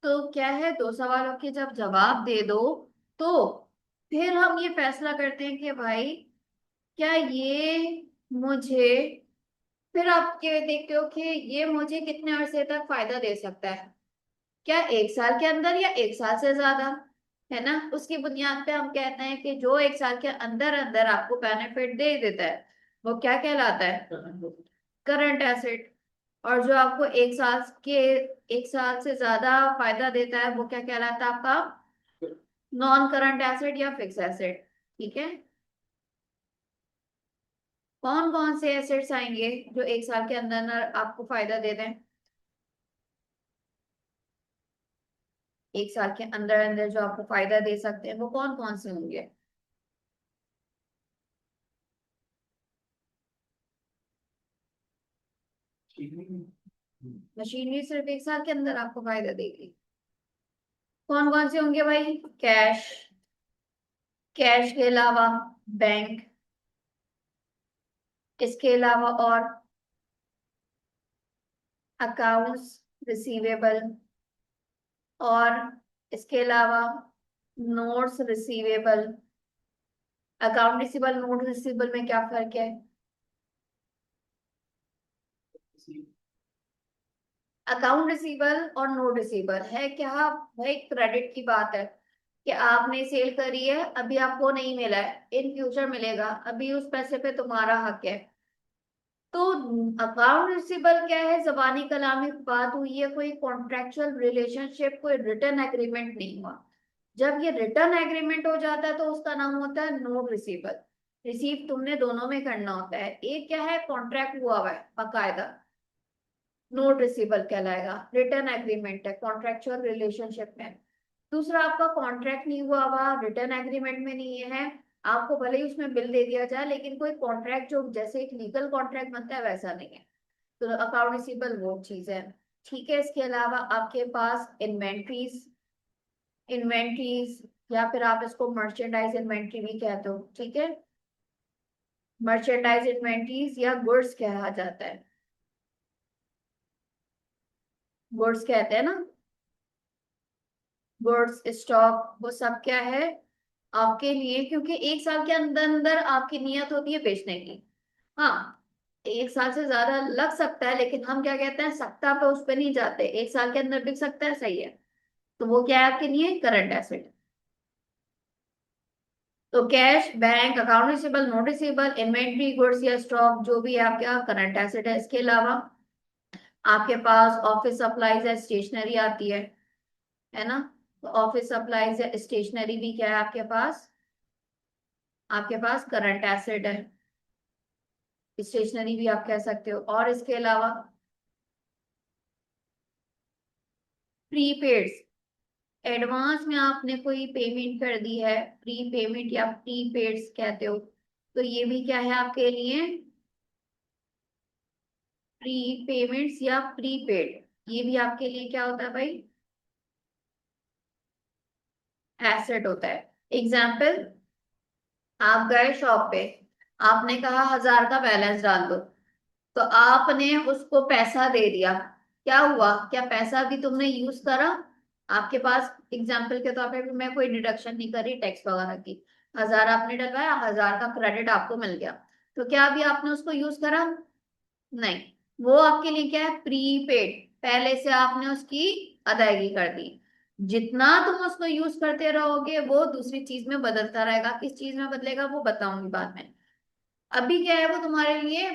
तो क्या है, दो सवालों के जब जवाब दे दो तो फिर हम ये फैसला करते हैं कि भाई क्या ये मुझे, फिर आप ये देखते हो कि ये मुझे कितने अरसे तक फायदा दे सकता है, क्या एक साल के अंदर या एक साल से ज्यादा, है ना। उसकी बुनियाद पे हम कहते हैं कि जो एक साल के अंदर अंदर आपको बेनिफिट दे देता है वो क्या कहलाता है, करंट एसेट। और जो आपको एक साल से ज्यादा फायदा देता है वो क्या कहलाता है आपका, नॉन करंट एसेट या फिक्स एसेट। ठीक है, कौन कौन से एसेट्स आएंगे जो एक साल के अंदर अंदर आपको फायदा दे दें, एक साल के अंदर अंदर जो आपको फायदा दे सकते हैं वो कौन कौन से होंगे। मशीनरी सिर्फ एक साल के अंदर आपको फायदा देगी, कौन कौन से होंगे भाई, कैश, कैश के अलावा बैंक, इसके अलावा और अकाउंट्स रिसीवेबल, और इसके अलावा notes receivable. Account receivable note receivable में क्या फर्क है, अकाउंट रिसीवेबल और नोट रिसीवेबल है क्या भाई, क्रेडिट की बात है कि आपने सेल करी है, अभी आपको नहीं मिला है, इन फ्यूचर मिलेगा, अभी उस पैसे पे तुम्हारा हक है। तो अकाउंट रिसीवेबल क्या है, जबानी कलाम में बात हुई है, कोई कॉन्ट्रेक्चुअल रिलेशनशिप, कोई रिटर्न एग्रीमेंट नहीं हुआ। जब ये रिटर्न एग्रीमेंट हो जाता है तो उसका नाम होता है नोट रिसीवेबल। रिसीव तुमने दोनों में करना होता है, एक क्या है, कॉन्ट्रैक्ट हुआ हुआ है बकायदा, नोट रिसीवेबल कहलाएगा, रिटर्न एग्रीमेंट है कॉन्ट्रेक्चुअल रिलेशनशिप में। दूसरा आपका कॉन्ट्रैक्ट नहीं हुआ हुआ, रिटर्न एग्रीमेंट में नहीं है, आपको भले ही उसमें बिल दे दिया जाए लेकिन कोई कॉन्ट्रैक्ट जो जैसे एक लीगल कॉन्ट्रैक्ट बनता है वैसा नहीं है, तो अकाउंट रिसीवेबल वो चीज है। ठीक है, इसके अलावा आपके पास इन्वेंट्रीज, इन्वेंट्रीज या फिर आप इसको मर्चेंडाइज इन्वेंट्री भी कहते हो। ठीक है, मर्चेंडाइज इन्वेंट्रीज या गुड्स कहा जाता है, गुड्स कहते हैं ना, गुड्स स्टॉक वो सब क्या है आपके लिए, क्योंकि एक साल के अंदर अंदर आपकी नियत होती है बेचने की। हाँ, एक साल से ज्यादा लग सकता है लेकिन हम क्या कहते हैं, सप्ताह पे उस पे नहीं जाते, एक साल के अंदर बिक सकता है, सही है, तो वो क्या है आपके लिए, करंट एसेट। तो cash, bank, account receivable, note receivable, inventory, goods या स्टॉक जो भी है आपका करंट एसेट है। इसके अलावा आपके पास ऑफिस सप्लाईज या स्टेशनरी आती है ना। तो ऑफिस सप्लाईज या स्टेशनरी भी क्या है आपके पास, आपके पास करंट एसेट है, स्टेशनरी भी आप कह सकते हो। और इसके अलावा प्रीपेड्स, एडवांस में आपने कोई पेमेंट कर दी है, प्री पेमेंट या प्रीपेड्स कहते हो, तो ये भी क्या है आपके लिए, प्री पेमेंट्स या प्रीपेड, ये भी आपके लिए क्या होता है भाई, एसेट होता है। एग्जाम्पल, आप गए शॉप पे, आपने कहा 1000 का बैलेंस डाल दो, तो आपने उसको पैसा दे दिया, क्या हुआ, क्या पैसा भी तुमने यूज करा, आपके पास एग्जाम्पल के तौर पे मैं कोई डिडक्शन नहीं करी टैक्स वगैरह की, 1000 आपने डलवाया, 1000 का क्रेडिट आपको मिल गया। तो क्या अभी आपने उसको यूज करा? नहीं। वो आपके लिए क्या है? प्रीपेड। पहले से आपने उसकी अदायगी कर दी। जितना तुम उसको यूज करते रहोगे वो दूसरी चीज में बदलता रहेगा। किस चीज में बदलेगा वो बताऊंगी बाद में। अभी क्या है, वो तुम्हारे लिए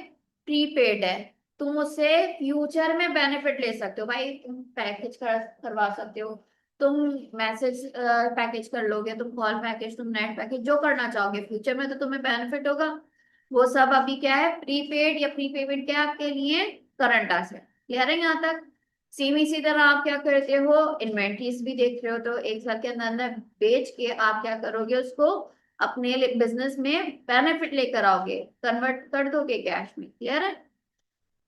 प्रीपेड है। तुम उससे फ्यूचर में बेनिफिट ले सकते हो भाई। तुम पैकेज करवा सकते हो। तुम मैसेज पैकेज कर लोगे, तुम कॉल पैकेज, तुम नेट पैकेज, जो करना चाहोगे फ्यूचर में तो तुम्हें बेनिफिट होगा। वो सब अभी क्या है? प्रीपेड या प्रीपेमेंट क्या है आपके लिए? Current asset. क्लियर है यहाँ तक? सेम इसी तरह आप क्या करते हो, इन्वेंट्रीज भी देख रहे हो तो एक साल के अंदर अंदर बेच के आप क्या करोगे, उसको अपने बिजनेस में बेनिफिट लेकर आओगे, कन्वर्ट कर दोगे कैश में। क्लियर है?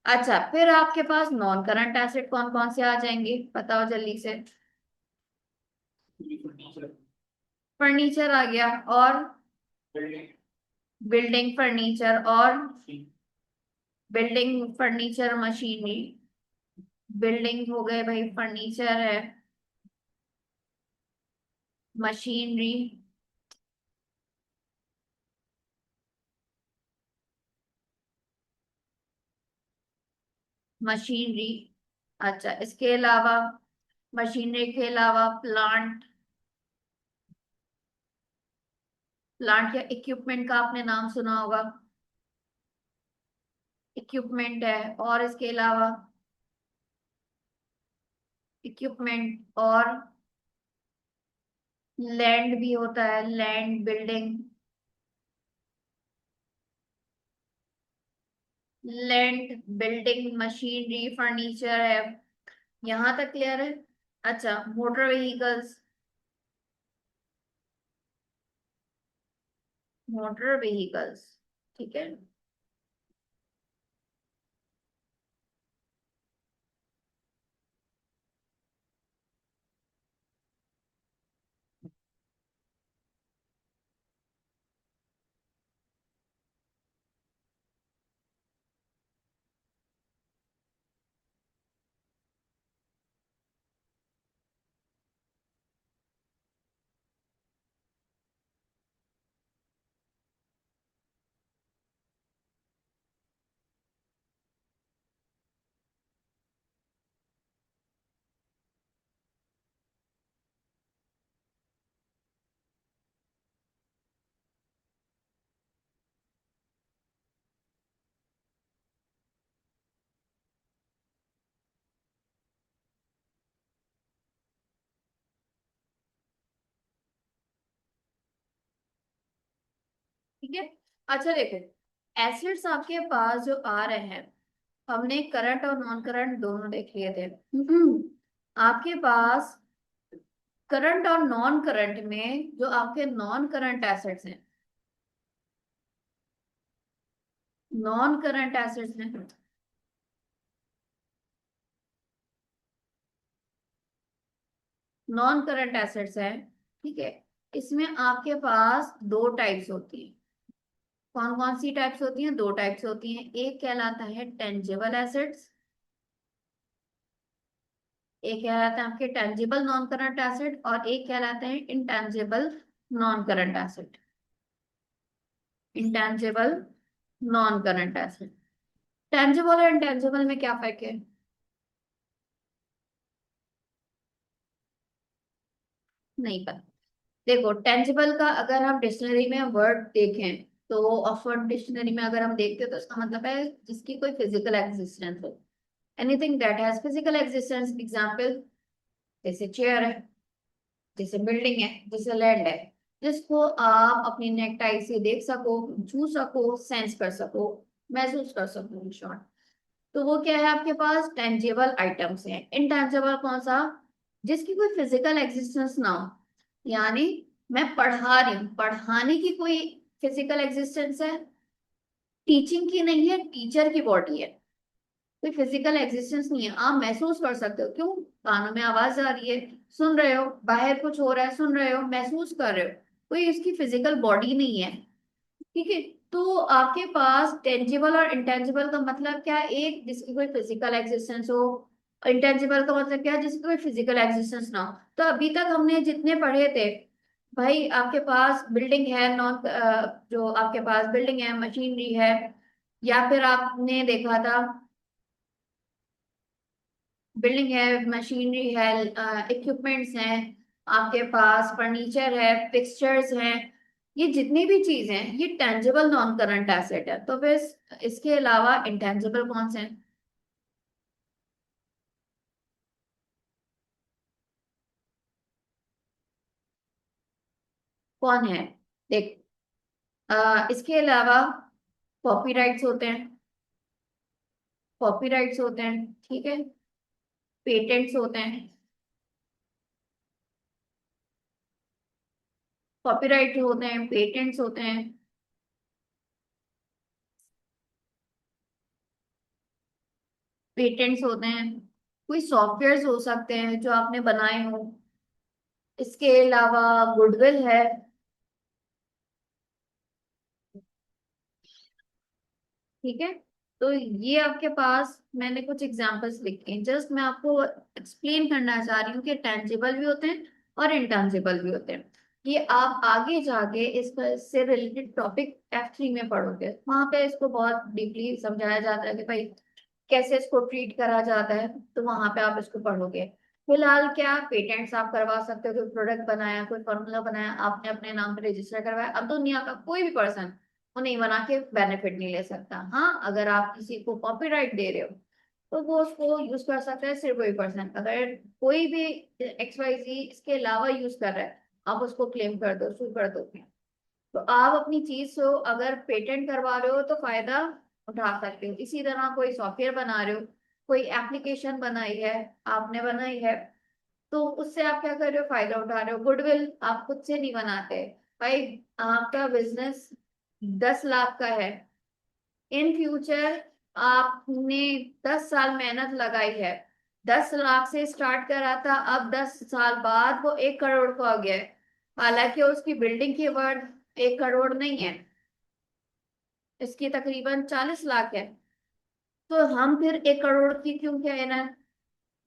अच्छा, फिर आपके पास नॉन करंट एसेट कौन कौन से आ जाएंगे, बताओ जल्दी से। फर्नीचर। फर्नीचर आ गया, और बिल्डिंग। बिल्डिंग फर्नीचर, और machine. Building furniture machinery. Building हो गए भाई, फर्नीचर है, मशीनरी, मशीनरी। अच्छा, इसके अलावा, मशीनरी के अलावा प्लांट। प्लांट या इक्विपमेंट का आपने नाम सुना होगा। इक्विपमेंट है, और इसके अलावा इक्विपमेंट और लैंड भी होता है, land, building, land, building, machinery, furniture है। यहां तक क्लियर है? अच्छा, मोटर व्हीकल्स। मोटर व्हीकल्स, ठीक है। ठीक है। अच्छा देखो, एसिड्स आपके पास जो आ रहे हैं, हमने करंट और नॉन करंट दोनों देख लिए थे। आपके पास करंट और नॉन करंट में जो आपके नॉन करंट एसेट्स हैं, नॉन करंट एसेट्स में, नॉन करंट एसेट्स है, ठीक है। इसमें आपके पास दो टाइप्स होती हैं। कौन कौन सी टाइप्स होती हैं? दो टाइप्स होती हैं। एक कहलाता है टेंजिबल एसेट्स, एक कहलाता है आपके टेंजिबल नॉन करंट एसेट, और एक कहलाता है intangible non current asset. Intangible non current asset. Tangible और इंटेंजिबल में क्या फर्क है? नहीं पता। देखो, टेंजिबल का अगर हम डिक्शनरी में वर्ड देखें तो ऑक्सफोर्ड डिक्शनरी में अगर हम देखते हैं तो इसका मतलब है जिसकी कोई फिजिकल एग्जिस्टेंस हो। Anything that has physical existence. Example, जैसे चेयर है, जैसे बिल्डिंग है, जैसे लैंड है, जिसको आप अपनी नेकटाई से देख सको, छू सको, सेंस कर सको, महसूस कर सको, इन शॉर्ट। तो वो क्या है, आपके पास टेंजिबल आइटम्स हैं। इनटेंजिबल कौन सा? जिसकी कोई फिजिकल एग्जिस्टेंस ना हो। यानी मैं पढ़ा रही हूँ, पढ़ाने की कोई फिजिकल एग्जिस्टेंस है, टीचिंग की नहीं है, टीचर की बॉडी है, कोई फिजिकल एग्जिस्टेंस नहीं है। आप महसूस कर सकते हो, क्यों? कानों में आवाज आ रही है, सुन रहे हो, बाहर कुछ हो रहा है, सुन रहे हो, महसूस कर रहे हो, कोई इसकी फिजिकल बॉडी नहीं है। ठीक है। तो आपके पास टेंजिबल और इंटेंजिबल का मतलब क्या है? एक जिसकी कोई फिजिकल एग्जिस्टेंस हो, इंटेंजिबल का मतलब क्या है? जिसकी कोई फिजिकल एग्जिस्टेंस ना हो। तो अभी तक हमने जितने पढ़े थे भाई आपके पास बिल्डिंग है, नॉन जो आपके पास बिल्डिंग है, मशीनरी है, या फिर आपने देखा था बिल्डिंग है, मशीनरी है, इक्विपमेंट्स हैं, आपके पास फर्नीचर है, फिक्सचर्स हैं, ये जितनी भी चीजें हैं ये टेंजिबल नॉन करंट एसेट है। तो फिर इसके अलावा इंटेंजिबल कौन से हैं? कौन है? देख, इसके अलावा कॉपीराइट्स होते हैं, कॉपीराइट्स होते हैं, ठीक है, पेटेंट्स होते हैं, कॉपीराइट होते हैं, पेटेंट्स होते हैं, पेटेंट्स होते हैं, कोई सॉफ्टवेयर्स हो सकते हैं जो आपने बनाए हो। इसके अलावा गुडविल है, ठीक है। तो ये आपके पास मैंने कुछ एग्जांपल्स लिखे हैं, जस्ट मैं आपको एक्सप्लेन करना चाह रही हूँ कि टेंजिबल भी होते हैं और इंटेंजिबल भी होते हैं। ये आप आगे जाके इस पर से रिलेटेड टॉपिक F3 में पढ़ोगे, वहां पे इसको बहुत डीपली समझाया जाता है कि भाई कैसे इसको ट्रीट करा जाता है, तो वहां पे आप इसको पढ़ोगे। फिलहाल क्या पेटेंट्स आप करवा सकते हो, कोई प्रोडक्ट बनाया, कोई फॉर्मूला बनाया, आपने अपने नाम पे रजिस्टर करवाया, अब दुनिया का कोई भी पर्सन वो नहीं बना के बेनिफिट नहीं ले सकता। हाँ, अगर आप किसी को कॉपीराइट दे रहे हो तो वो उसको यूज कर सकता है सिर्फ वही पर्सन। अगर कोई भी XYZ इसके अलावा यूज कर रहा है, आप उसको क्लेम कर दो, सू कर दो। तो आप अपनी चीज को अगर पेटेंट करवा रहे हो तो फायदा उठा सकते हो। इसी तरह कोई सॉफ्टवेयर बना रहे हो, कोई एप्लीकेशन बनाई है, आपने बनाई है, तो उससे आप क्या कर रहे हो, फायदा उठा रहे हो। गुडविल आप खुद से नहीं बनाते भाई। आपका बिजनेस 10 लाख का है, इन फ्यूचर आपने 10 साल मेहनत लगाई है, 10 लाख से स्टार्ट करा था, अब 10 साल बाद वो 1 करोड़ को आ गया है, हालांकि उसकी बिल्डिंग की वर्थ 1 करोड़ नहीं है, इसकी तकरीबन 40 लाख है। तो हम फिर 1 करोड़ की क्यों कह रहे हैं?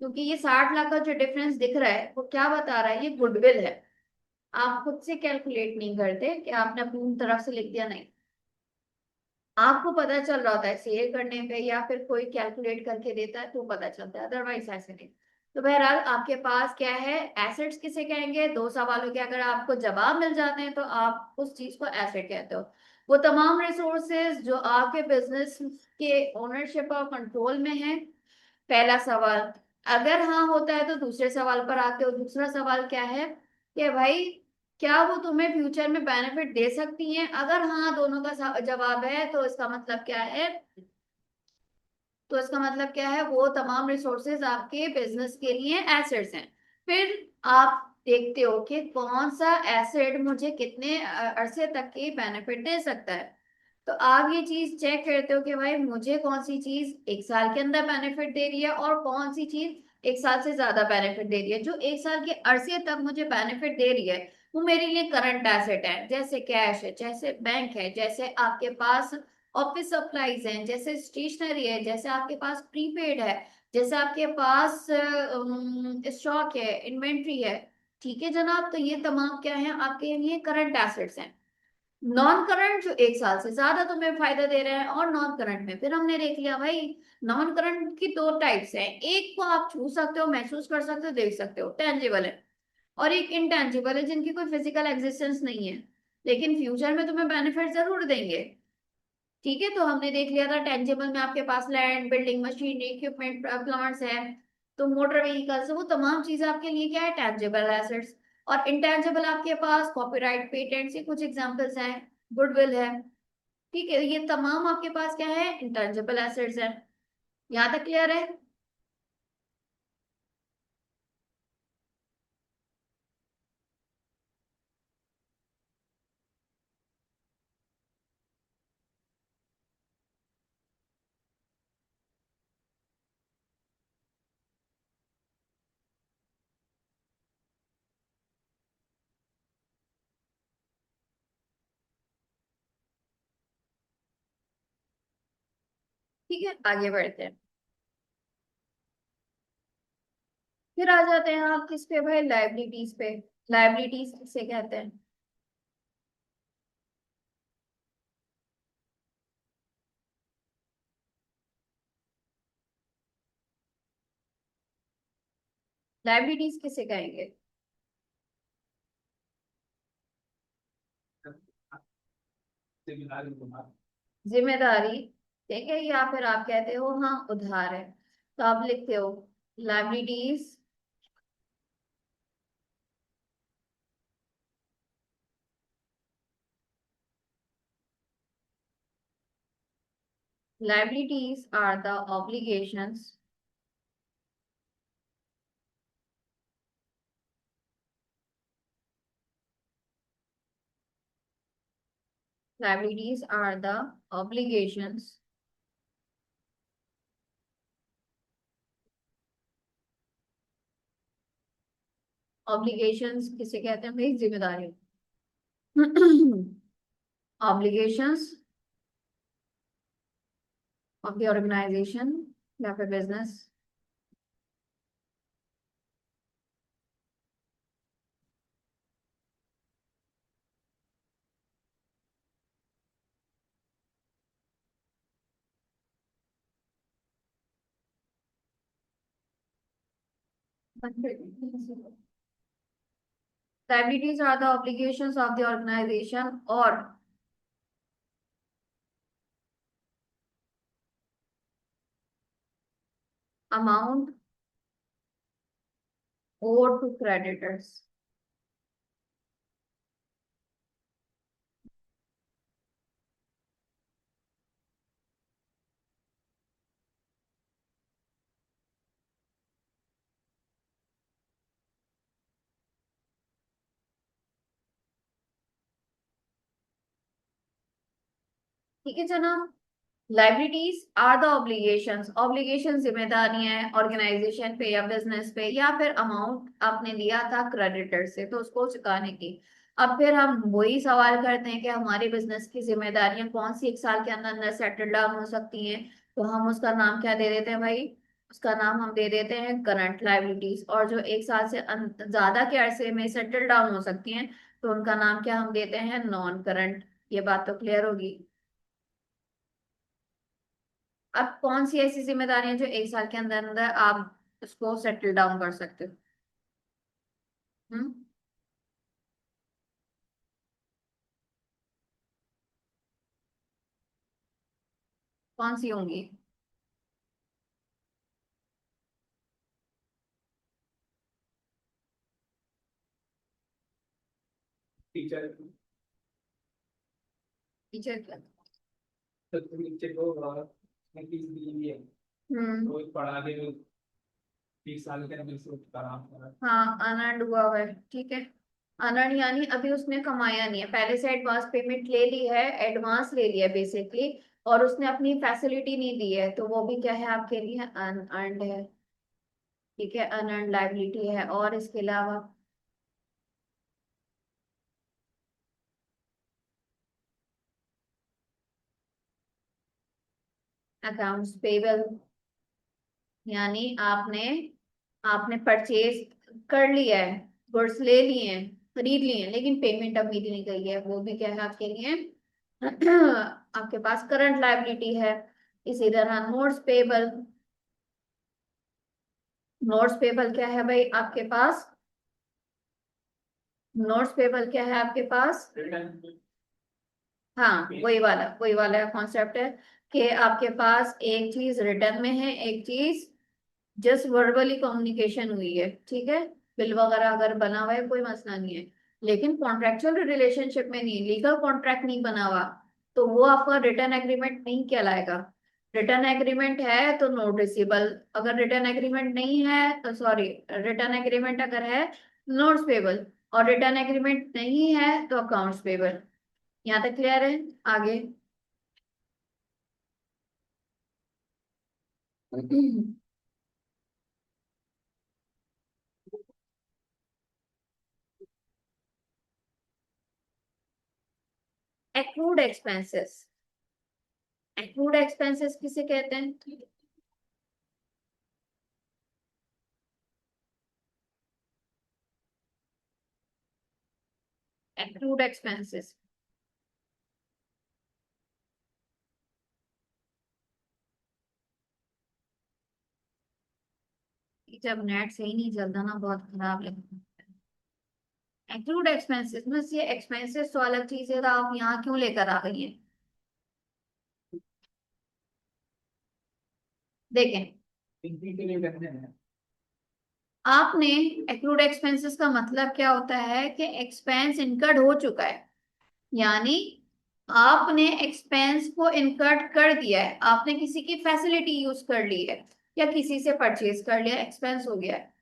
क्योंकि ये 60 लाख का जो डिफरेंस दिख रहा है वो क्या बता रहा है, ये गुडविल है। आप खुद से कैलकुलेट नहीं करते कि आपने अपनी तरफ से लिख दिया, नहीं, आपको पता चल रहा होता है सेल करने पे, या फिर कोई कैलकुलेट करके देता है तो पता चलता है, अदरवाइज ऐसे नहीं। तो बहरहाल आपके पास क्या है, एसेट्स किसे कहेंगे? 2 सवालों के अगर आपको जवाब मिल जाते हैं तो आप उस चीज को एसेट कहते हो। वो तमाम रिसोर्सेज जो आपके बिजनेस के ओनरशिप और कंट्रोल में है, पहला सवाल। अगर हाँ होता है तो दूसरे सवाल पर आते हो। दूसरा सवाल क्या है कि भाई क्या वो तुम्हें फ्यूचर में बेनिफिट दे सकती हैं? अगर हाँ दोनों का जवाब है तो इसका मतलब क्या है, तो इसका मतलब क्या है, वो तमाम रिसोर्सेज आपके बिजनेस के लिए एसेट्स हैं। फिर आप देखते हो कि कौन सा एसेट मुझे कितने अरसे तक के बेनिफिट दे सकता है। तो आप ये चीज चेक करते हो कि भाई मुझे कौन सी चीज 1 साल के अंदर बेनिफिट दे रही है और कौन सी चीज 1 साल से ज्यादा बेनिफिट दे रही है। जो 1 साल के अरसे तक मुझे बेनिफिट दे रही है वो मेरे लिए करंट एसेट है, जैसे कैश है, जैसे बैंक है, जैसे आपके पास ऑफिस सप्लाईज हैं, जैसे स्टेशनरी है, जैसे आपके पास प्रीपेड है, जैसे आपके पास स्टॉक है, इन्वेंट्री है। ठीक है जनाब, तो ये तमाम क्या है, आपके लिए करंट एसेट्स हैं। नॉन करंट जो 1 साल से ज्यादा तुम्हें फायदा दे रहे हैं, और नॉन करंट में फिर हमने देख लिया भाई, नॉन करंट की 2 टाइप्स हैं। एक को आप छू सकते हो, महसूस कर सकते हो, देख सकते हो, टेंजिबल है, और एक इंटेंजिबल है जिनकी कोई फिजिकल एग्जिस्टेंस नहीं है, लेकिन फ्यूचर में तुम्हें बेनिफिट जरूर देंगे। ठीक है, तो हमने देख लिया था टेंजिबल में आपके पास land, building, machinery, equipment, plants है, तो मोटर व्हीकल्स, वो तमाम चीजें आपके लिए क्या है, टेंजिबल एसेट्स। और इंटेंजिबल आपके पास कॉपीराइट, पेटेंट, ये कुछ एग्जांपल्स हैं, गुडविल है। ठीक है, ये तमाम आपके पास क्या है, इंटेंजिबल एसेट्स है। यहाँ तक क्लियर है? ठीक है, आगे बढ़ते हैं। फिर आ जाते हैं आप किस पे भाई, लाइबिलिटीज पे। लाइबिलिटीज किसे कहते हैं? लाइबिलिटीज किसे कहेंगे? जिम्मेदारी तुम्हारी। जिम्मेदारी, ठीक है, या फिर आप कहते हो हाँ उधार है, तो आप लिखते हो liabilities liabilities are the obligations liabilities are the obligations obligations किसे कहते हैं भाई? जिम्मेदारी। obligations of the organization या फिर business. liabilities are the obligations of the organization or amount owed to creditors। ठीक है जनाब। Liabilities are the obligations, obligation जिम्मेदारियां हैं ऑर्गेनाइजेशन पे या बिजनेस पे, या फिर अमाउंट आपने लिया था क्रेडिटर से तो उसको चुकाने की। अब फिर हम वही सवाल करते हैं कि हमारे बिजनेस की जिम्मेदारियां कौन सी एक साल के अंदर अंदर सेटल डाउन हो सकती हैं, तो हम उसका नाम क्या दे देते हैं भाई? उसका नाम हम दे देते हैं करंट लाइबिलिटीज। और जो एक साल से ज्यादा के अरसे में सेटल डाउन हो सकती हैं, तो उनका नाम क्या हम देते हैं? Non current. ये बात तो क्लियर होगी। अब कौन सी ऐसी जिम्मेदारियां जो एक साल के अंदर अंदर आप उसको सेटल डाउन कर सकते हो? हम्म। कौन सी होंगी? टीचर। टीचर का। तो टीचर को फीस दी हुई है, हम्म। रोज पढ़ा के 30 साल के अंदर से करा। हाँ, अनअर्न्ड हुआ हुआ है, ठीक है। अनअर्न्ड यानी अभी उसने कमाया नहीं है, पहले से एडवांस पेमेंट ले ली है, एडवांस ले लिया बेसिकली, और उसने अपनी फैसिलिटी नहीं दी है, तो वो भी क्या है आपके लिए? अनअर्न्ड है। ठीक है, अनअर्न्ड लाइबिलिटी है। और इसके अलावा अकाउंट्स पेबल, यानी आपने आपने परचेज कर लिया है, गुड्स ले लिए हैं, खरीद लिए हैं, लेकिन पेमेंट अभी नहीं गई है, वो भी क्या है आपके लिए? आपके पास करंट लायबिलिटी है। इसी तरह नोट्स पेबल, नोट्स पेबल क्या है भाई आपके पास? नोट्स पेबल क्या है आपके पास? हाँ, वही वाला कॉन्सेप्ट है कि आपके पास एक चीज रिटर्न में है, एक चीज जस्ट वर्बली कम्युनिकेशन हुई है, ठीक है। बिल वगैरह अगर बना हुआ है कोई मसला नहीं है, लेकिन कॉन्ट्रेक्चुअल रिलेशनशिप में नहीं, लीगल कॉन्ट्रैक्ट नहीं बना हुआ, तो वो आपका रिटर्न एग्रीमेंट नहीं कहलाएगा। रिटर्न एग्रीमेंट है तो नोटिसेबल, अगर रिटर्न एग्रीमेंट नहीं है तो सॉरी, रिटर्न एग्रीमेंट अगर है नोट्स पेबल, और रिटर्न एग्रीमेंट नहीं है तो अकाउंट्स पेबल। यहाँ तक क्लियर है? आगे। एक्रूड एक्सपेंसेस, एक्रूड एक्सपेंसेस किसे कहते हैं? Accrued expenses. जब नेट सही नहीं चलता ना, बहुत खराब लगता है। एक्रूड एक्सपेंसेस में ये एक्सपेंसेस तो अलग चीज है, तो आप यहाँ क्यों लेकर आ गई हैं? देखें, इनकी के लिए करने हैं। आपने एक्रूड एक्सपेंसेस का मतलब क्या होता है कि एक्सपेंस इनकर्ड हो चुका है, यानी आपने एक्सपेंस को इनकर्ड कर दिया है, आपने किसी की फैसिलिटी यूज कर ली है या किसी से परचेज कर लिया, एक्सपेंस हो गया है,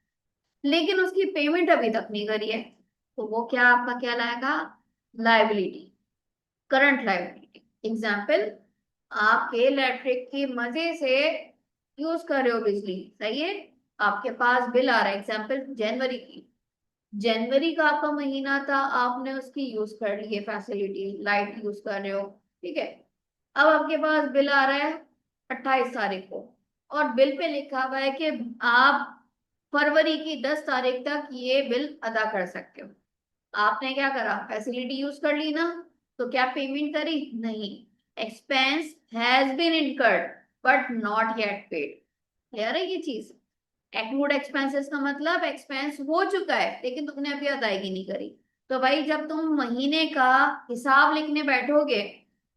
लेकिन उसकी पेमेंट अभी तक नहीं करी है, तो वो क्या आपका क्या लाएगा? Liability, current liability. एग्जाम्पल, आपके इलेक्ट्रिक की मजे से यूज कर रहे हो बिजली, सही है, आपके पास बिल आ रहा है, एग्जाम्पल जनवरी की, जनवरी का आपका महीना था, आपने उसकी यूज कर ली है फैसिलिटी, लाइट यूज कर रहे हो, ठीक है। अब आपके पास बिल आ रहा है 28 तारीख को, और बिल पे लिखा हुआ है कि आप फरवरी की 10 तारीख तक ये बिल अदा कर सकते हो। आपने क्या करा? फैसिलिटी यूज कर ली ना, तो क्या पेमेंट करी? नहीं। Expense has been incurred but not yet paid. Clear है ये चीज? एक्रूड एक्सपेंसेस का मतलब एक्सपेंस हो चुका है लेकिन तुमने अभी अदायगी नहीं करी। तो भाई जब तुम महीने का हिसाब लिखने बैठोगे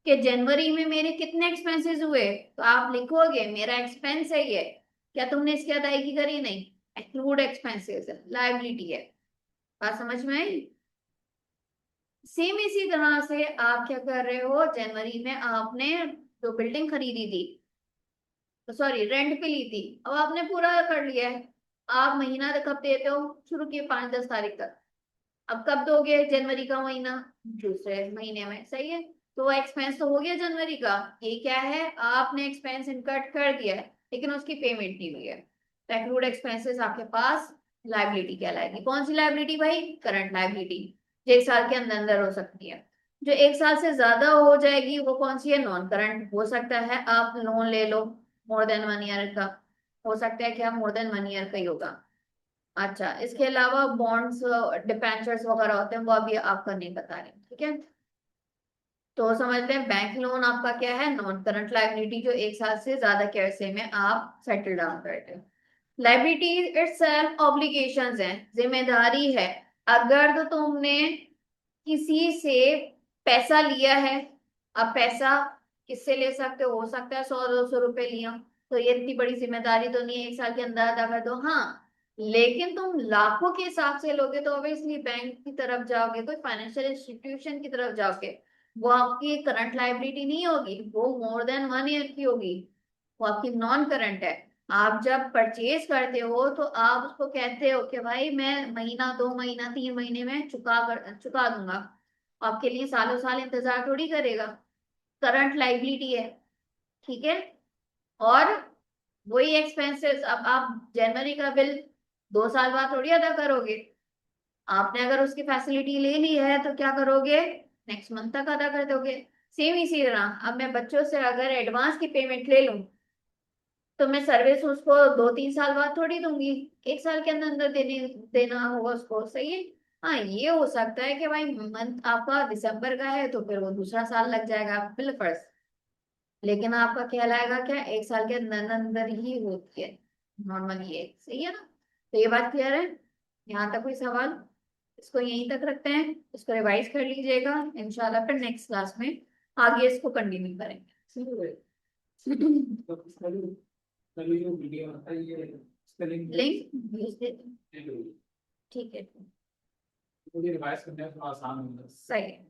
कि जनवरी में मेरे कितने एक्सपेंसेस हुए, तो आप लिखोगे मेरा एक्सपेंस है ये, क्या तुमने इसकी अदायगी करी? नहीं। एक्रूड एक्सपेंसेस है, लायबिलिटी है। बात समझ में आई? सेम इसी तरह से आप क्या कर रहे हो, जनवरी में आपने जो बिल्डिंग खरीदी थी, तो सॉरी रेंट पे ली थी, अब आपने पूरा कर लिया है, आप महीना तक कब देते हो? शुरू किए 5-10 तारीख तक, अब कब दोगे? जनवरी का महीना दूसरे महीने में, सही है। तो वो एक्सपेंस तो हो गया जनवरी का, ये क्या है? आपने एक्सपेंस इनकट कर दिया है लेकिन उसकी पेमेंट नहीं हुई है, तो एक्रूड एक्सपेंसेस आपके पास लाइबिलिटी कहलाएगी। कौन सी लाइबिलिटी भाई? करंट लाइबिलिटी, जो 1 साल के अंदर अंदर हो सकती है। जो 1 साल से ज्यादा हो जाएगी वो कौन सी है? Non current. हो सकता है आप लोन ले लो मोर देन 1 ईयर का, हो सकता है कि आप मोर देन 1 ईयर का ही होगा। अच्छा, इसके अलावा बॉन्ड्स, डिबेंचर्स वगैरह होते हैं, वो अभी आपका नहीं बता रहे, ठीक है। तो समझते हैं बैंक लोन आपका क्या है? नॉन करंट लाइबिलिटी, जो 1 साल से ज्यादा के अरसे में आप सेटल डाउन करते हैं। लाइबिलिटी इटसेल्फ ऑब्लिगेशंस हैं, जिम्मेदारी है। अगर तो तुमने किसी से पैसा लिया है, अब पैसा किससे ले सकते हो सकता है 100-200 रुपए लिया, तो ये इतनी बड़ी जिम्मेदारी तो नहीं है 1 साल के अंदर अदा कर दो, हाँ। लेकिन तुम लाखों के हिसाब से लोगे तो ऑब्वियसली बैंक की तरफ जाओगे, कोई फाइनेंशियल इंस्टीट्यूशन की तरफ जाओगे, वो आपकी करंट लाइबिलिटी नहीं होगी, वो मोर देन 1 ईयर की होगी, वो आपकी नॉन करंट है। आप जब परचेज करते हो तो आप उसको कहते हो कि भाई मैं महीना, 2 महीना, 3 महीने में चुका दूंगा, आपके लिए सालों साल इंतजार थोड़ी करेगा, करंट लाइबिलिटी है, ठीक है। और वही एक्सपेंसेस अब आप जनवरी का बिल 2 साल बाद थोड़ी अदा करोगे, आपने अगर उसकी फैसिलिटी ले ली है तो क्या करोगे? नेक्स्ट मंथ तक अदा कर दोगे। सेम इसी तरह अब मैं बच्चों से अगर एडवांस की पेमेंट ले लूं, तो मैं सर्विस उसको 2-3 साल बाद थोड़ी दूंगी, 1 साल के अंदर अंदर देना होगा उसको, सही है। हाँ, ये हो सकता है कि भाई मंथ आपका दिसंबर का है तो फिर वो दूसरा साल लग जाएगा बिल फर्स्ट, लेकिन आपका कहलाएगा क्या? 1 साल के अंदर अंदर ही होती है नॉर्मली, ये सही है ना? तो ये बात क्लियर है? यहाँ तक कोई सवाल? इसको यहीं तक रखते हैं, इसको रिवाइज कर लीजिएगा, इंशाल्लाह फिर नेक्स्ट क्लास में आगे इसको कंटिन्यू करेंगे। तो कल जो वीडियो आता है ये इसका लिंक लिंक भेज देते हैं, मुझे ठीक है। रिवाइज करने में थोड़ा आसान होगा। सही है।